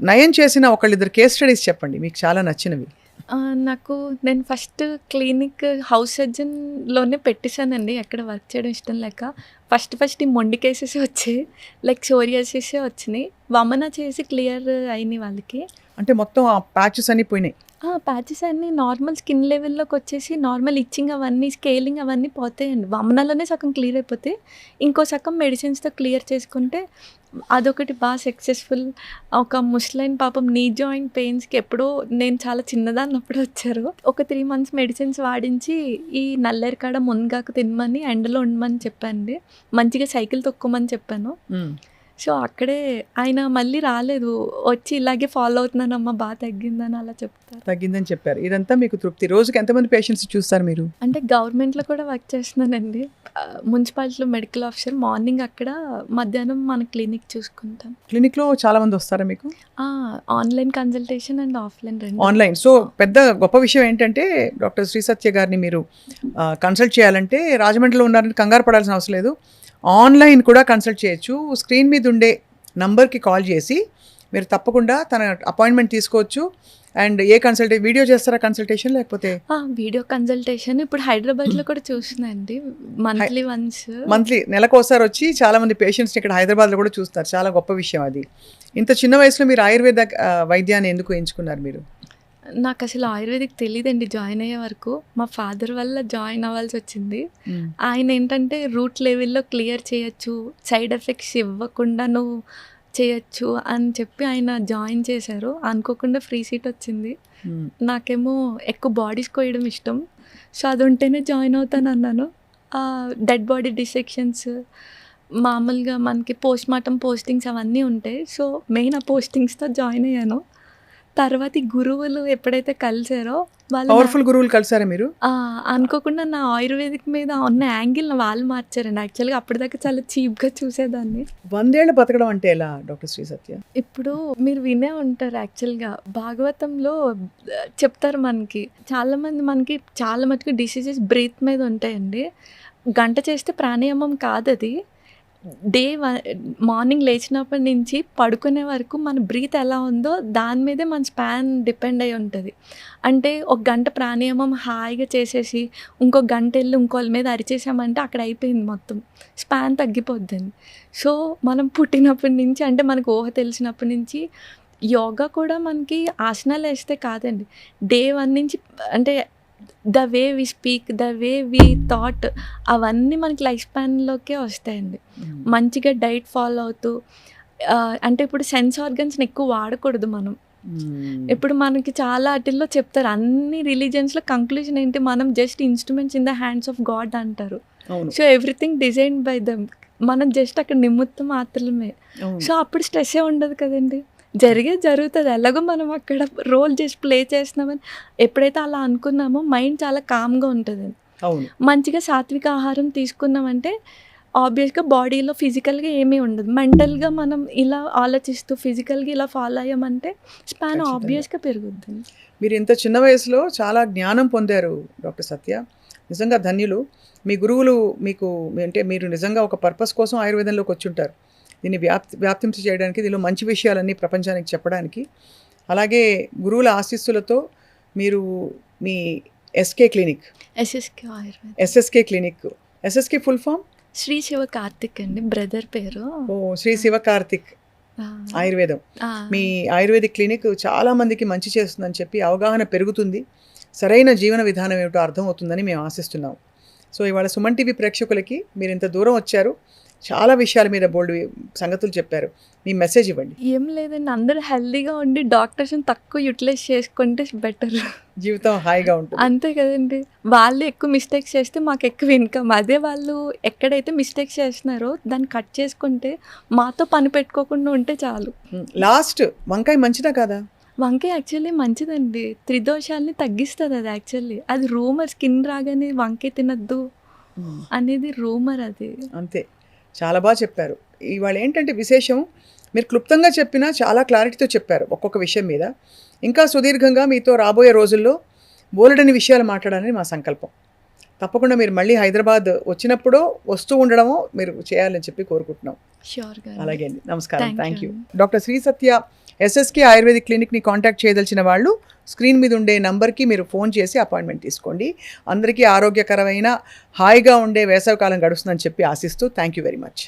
నయం చేసిన ఒకళ్ళిద్దరు కేస్ స్టడీస్ చెప్పండి మీకు చాలా నచ్చినవి. నేను ఫస్ట్ క్లినిక్ హౌస్ సర్జన్‌లోనే పెట్టేసానండి. ఎక్కడ వర్క్ చేయడం ఇష్టం లేక. ఫస్ట్ ఈ మొండి కేసెసే వచ్చాయి. లైక్ సోరియాసిసే వచ్చినాయి. వమన చేసి క్లియర్ అయినాయి వాళ్ళకి. అంటే మొత్తం ఆ ప్యాచెస్ అన్నీ పోయినాయి. ప్యాచెస్ అన్నీ నార్మల్ స్కిన్ లెవెల్‌లోకి వచ్చేసి నార్మల్ ఇచ్చింగ్ అవన్నీ, స్కేలింగ్ అవన్నీ పోతాయండి. వమనలోనే సగం క్లియర్ అయిపోతాయి. ఇంకో సగం మెడిసిన్స్‌తో క్లియర్ చేసుకుంటే అదొకటి సక్సెస్‌ఫుల్. ఒక ముసలాయన పాపం నీ జాయింట్ పెయిన్స్‌కి ఎప్పుడో నేను చాలా చిన్నదాన్నప్పుడు వచ్చారు. ఒక 3 మంత్స్ మెడిసిన్స్ వాడించి ఈ నల్లేరుకాడ మునగాకు తినమని, ఎండలో ఉండమని చెప్పానండి. మంచిగా సైకిల్ తొక్కమని చెప్పాను. సో, అక్కడే ఆయన మళ్ళీ రాలేదు. వచ్చి ఇలాగే ఫాలో అవుతున్నానమ్మా తగ్గిందని అలా చెప్తారు. తగ్గిందని చెప్పారు. ఇదంతా మీకు తృప్తి. రోజుకి ఎంతమంది పేషెంట్స్ చూస్తారు మీరు? అంటే గవర్నమెంట్‌లో కూడా వర్క్ చేస్తున్నానండి. మున్సిపాలిటీలో మెడికల్ ఆఫీసర్. మార్నింగ్ అక్కడ, మధ్యాహ్నం మన క్లినిక్ చూసుకుంటాం. క్లినిక్‌లో చాలా మంది వస్తారా మీకు? Online consultation and offline 2. Online. So, పెద్ద గొప్ప విషయం ఏంటంటే డాక్టర్ శ్రీ సత్య గారిని మీరు కన్సల్ట్ చేయాలంటే రాజమండ్రిలో ఉన్నారని కంగారు పడాల్సిన అవసరం లేదు. ఆన్లైన్ కూడా కన్సల్ట్ చేయొచ్చు. స్క్రీన్ మీద ఉండే నంబర్కి కాల్ చేసి మీరు తప్పకుండా తన అపాయింట్మెంట్ తీసుకోవచ్చు. అండ్ వీడియో చేస్తారా కన్సల్టేషన్ లేకపోతే? వీడియో కన్సల్టేషన్ ఇప్పుడు హైదరాబాద్లో కూడా చూస్తున్నానండి. Monthly once. నెలకోసారి వచ్చి చాలా మంది పేషెంట్స్ని ఇక్కడ హైదరాబాద్లో కూడా చూస్తారు. చాలా గొప్ప విషయం అది. ఇంత చిన్న వయసులో మీరు ఆయుర్వేద వైద్యాన్ని ఎందుకు ఎంచుకున్నారు మీరు? నాకు అసలు ఆయుర్వేదిక్ తెలీదండి జాయిన్ అయ్యే వరకు. మా ఫాదర్ వల్ల జాయిన్ అవ్వాల్సి వచ్చింది. ఆయన ఏంటంటే రూట్ లెవెల్‌లో క్లియర్ చేయొచ్చు, సైడ్ ఎఫెక్ట్స్ ఇవ్వకుండా నువ్వు చేయొచ్చు అని చెప్పి ఆయన జాయిన్ చేశారు. అనుకోకుండా ఫ్రీ సీట్ వచ్చింది. నాకేమో ఎక్కువ బాడీస్ కోయడం ఇష్టం. సో, అది ఉంటేనే జాయిన్ అవుతాను అన్నాను. డెడ్ బాడీ డిసెక్షన్స్, మామూలుగా మనకి పోస్ట్‌మార్టం పోస్టింగ్స్ అవన్నీ ఉంటాయి. సో, మెయిన్ ఆ పోస్టింగ్స్‌తో జాయిన్ అయ్యాను. తర్వాత ఈ గురువులు ఎప్పుడైతే కలిసారో వాళ్ళు పవర్ఫుల్ గురువులు కలిసారా మీరు? అనుకోకుండా నా ఆయుర్వేదిక్ మీద ఉన్న యాంగిల్‌ని వాళ్ళు మార్చారండి. యాక్చువల్‌గా అప్పటిదాకా చాలా చీప్‌గా చూసేదాన్ని. 100 ఏళ్ళు బతకడం అంటే ఎలా డాక్టర్ శ్రీ సత్య? ఇప్పుడు మీరు వినే ఉంటారు యాక్చువల్‌గా భాగవతంలో చెప్తారు మనకి. చాలామంది మనకి చాలా మటుకు డిసీజెస్ బ్రీత్ మీద ఉంటాయండి. గంట చేస్తే ప్రాణాయామం కాదది. మార్నింగ్ లేచినప్పటి నుంచి పడుకునే వరకు మన బ్రీత్ ఎలా ఉందో దాని మీదే మన స్పాన్ డిపెండ్ అయి ఉంటుంది. అంటే ఒక గంట ప్రాణాయామం హాయిగా చేసేసి ఇంకో గంట వెళ్ళి ఇంకోళ్ళ మీద అరిచేసామంటే అక్కడ అయిపోయింది మొత్తం. స్పాన్ తగ్గిపోద్దండి. సో, మనం పుట్టినప్పటి నుంచి అంటే మనకు ఊహ తెలిసినప్పటి నుంచి యోగా కూడా మనకి ఆసనాలు వేస్తే కాదండి. డే 1 నుంచి అంటే the way we speak, the way we thought అవన్నీ మనకి లైఫ్ స్పాన్‌లోకే వస్తాయండి. మంచిగా డైట్ ఫాలో అవుతూ అంటే ఇప్పుడు సెన్స్ ఆర్గన్స్‌ని ఎక్కువ వాడకూడదు మనం. ఇప్పుడు మనకి చాలా ఆటిల్లో చెప్తారు. అన్ని రిలీజియన్స్‌లో కంక్లూజన్ ఏంటి, మనం just instruments in the hands of God అంటారు. So, everything designed by them. మనం జస్ట్ అక్కడ నిమిత్త మాత్రమే. సో, అప్పుడు స్ట్రెస్సే ఉండదు కదండీ. జరుగుతుంది. ఎలాగో మనం అక్కడ రోల్ జస్ట్ ప్లే చేస్తున్నామని ఎప్పుడైతే అలా అనుకున్నామో మైండ్ చాలా కామ్‌గా ఉంటదండి. మంచిగా సాత్విక ఆహారం తీసుకున్నామంటే ఆబ్వియస్‌గా బాడీలో ఫిజికల్‌గా ఏమీ ఉండదు. మెంటల్‌గా మనం ఇలా ఆలోచిస్తూ ఫిజికల్‌గా ఇలా ఫాలో అయ్యామంటే స్పాన్ ఆబ్వియస్‌గా పెరుగుద్దండి. మీరు ఇంత చిన్న వయసులో చాలా జ్ఞానం పొందారు డాక్టర్ సత్య. నిజంగా ధన్యులు. మీ గురువులు మీకు అంటే మీరు నిజంగా ఒక పర్పస్ కోసం ఆయుర్వేదంలోకి వచ్చుంటారు. దీన్ని వ్యాప్తించి చేయడానికి, దీనిలో మంచి విషయాలన్నీ ప్రపంచానికి చెప్పడానికి. అలాగే గురువుల ఆశీస్సులతో మీరు మీ S S K clinic. S S K full form? Shri Shiva Karthik అండి, బ్రదర్ పేరు. శ్రీ శివ కార్తిక్ ఆయుర్వేదం. మీ ఆయుర్వేదిక్ క్లినిక్ చాలా మందికి మంచి చేస్తుందని చెప్పి అవగాహన పెరుగుతుంది. సరైన జీవన విధానం ఏమిటో అర్థమవుతుందని మేము ఆశిస్తున్నాం. సో, ఇవాళ సుమన్ టీవీ ప్రేక్షకులకి మీరు ఇంత దూరం వచ్చారు. చాలా విషయాల మీద బోల్డ్ సంగతులు చెప్పారు. మీ మెసేజ్ ఇవ్వండి. ఏం లేదండి, అందరూ హెల్తీగా ఉండి డాక్టర్స్ని తక్కువ యూటిలైజ్ చేసుకుంటే బెటర్. జీవితం హాయిగా ఉంటుంది. అంతే కదండి. వాళ్ళు ఎక్కువ మిస్టేక్స్ చేస్తే మాకు ఎక్కువ ఇన్కమ్. అదే వాళ్ళు ఎక్కడైతే మిస్టేక్స్ చేస్తున్నారో దాన్ని కట్ చేసుకుంటే మాతో పని పెట్టుకోకుండా ఉంటే చాలు. లాస్ట్ వంకాయ మంచిదా కాదా? వంకాయ యాక్చువల్లీ మంచిదండి, త్రిదోషాలని తగ్గిస్తుంది అది. యాక్చువల్లీ అది రూమర్, స్కిన్ రాగానే వంకాయ తినద్దు అనేది రూమర్ అది. అంతే, చాలా బాగా చెప్పారు. ఇవాళ ఏంటంటే విశేషం, మీరు క్లుప్తంగా చెప్పినా చాలా క్లారిటీతో చెప్పారు ఒక్కొక్క విషయం మీద. ఇంకా సుదీర్ఘంగా మీతో రాబోయే రోజుల్లో బోలెడని విషయాలు మాట్లాడాలని మా సంకల్పం. తప్పకుండా మీరు మళ్ళీ హైదరాబాద్ వచ్చినప్పుడు వస్తూ ఉండడమో మీరు చేయాలని చెప్పి కోరుకుంటున్నాం. ష్యూర్గా. అలాగే అండి, నమస్కారం. Thank thank you. you. Doctor Shri Satya S S K Ayurvedic క్లినిక్ని కాంటాక్ట్ చేయదలిచిన వాళ్ళు స్క్రీన్ మీద ఉండే నంబర్కి మీరు ఫోన్ చేసి అపాయింట్మెంట్ తీసుకోండి. అందరికీ ఆరోగ్యకరమైన హాయిగా ఉండే వేసవికాలం గడుస్తుందని చెప్పి ఆశిస్తూ థ్యాంక్ యూ వెరీ మచ్.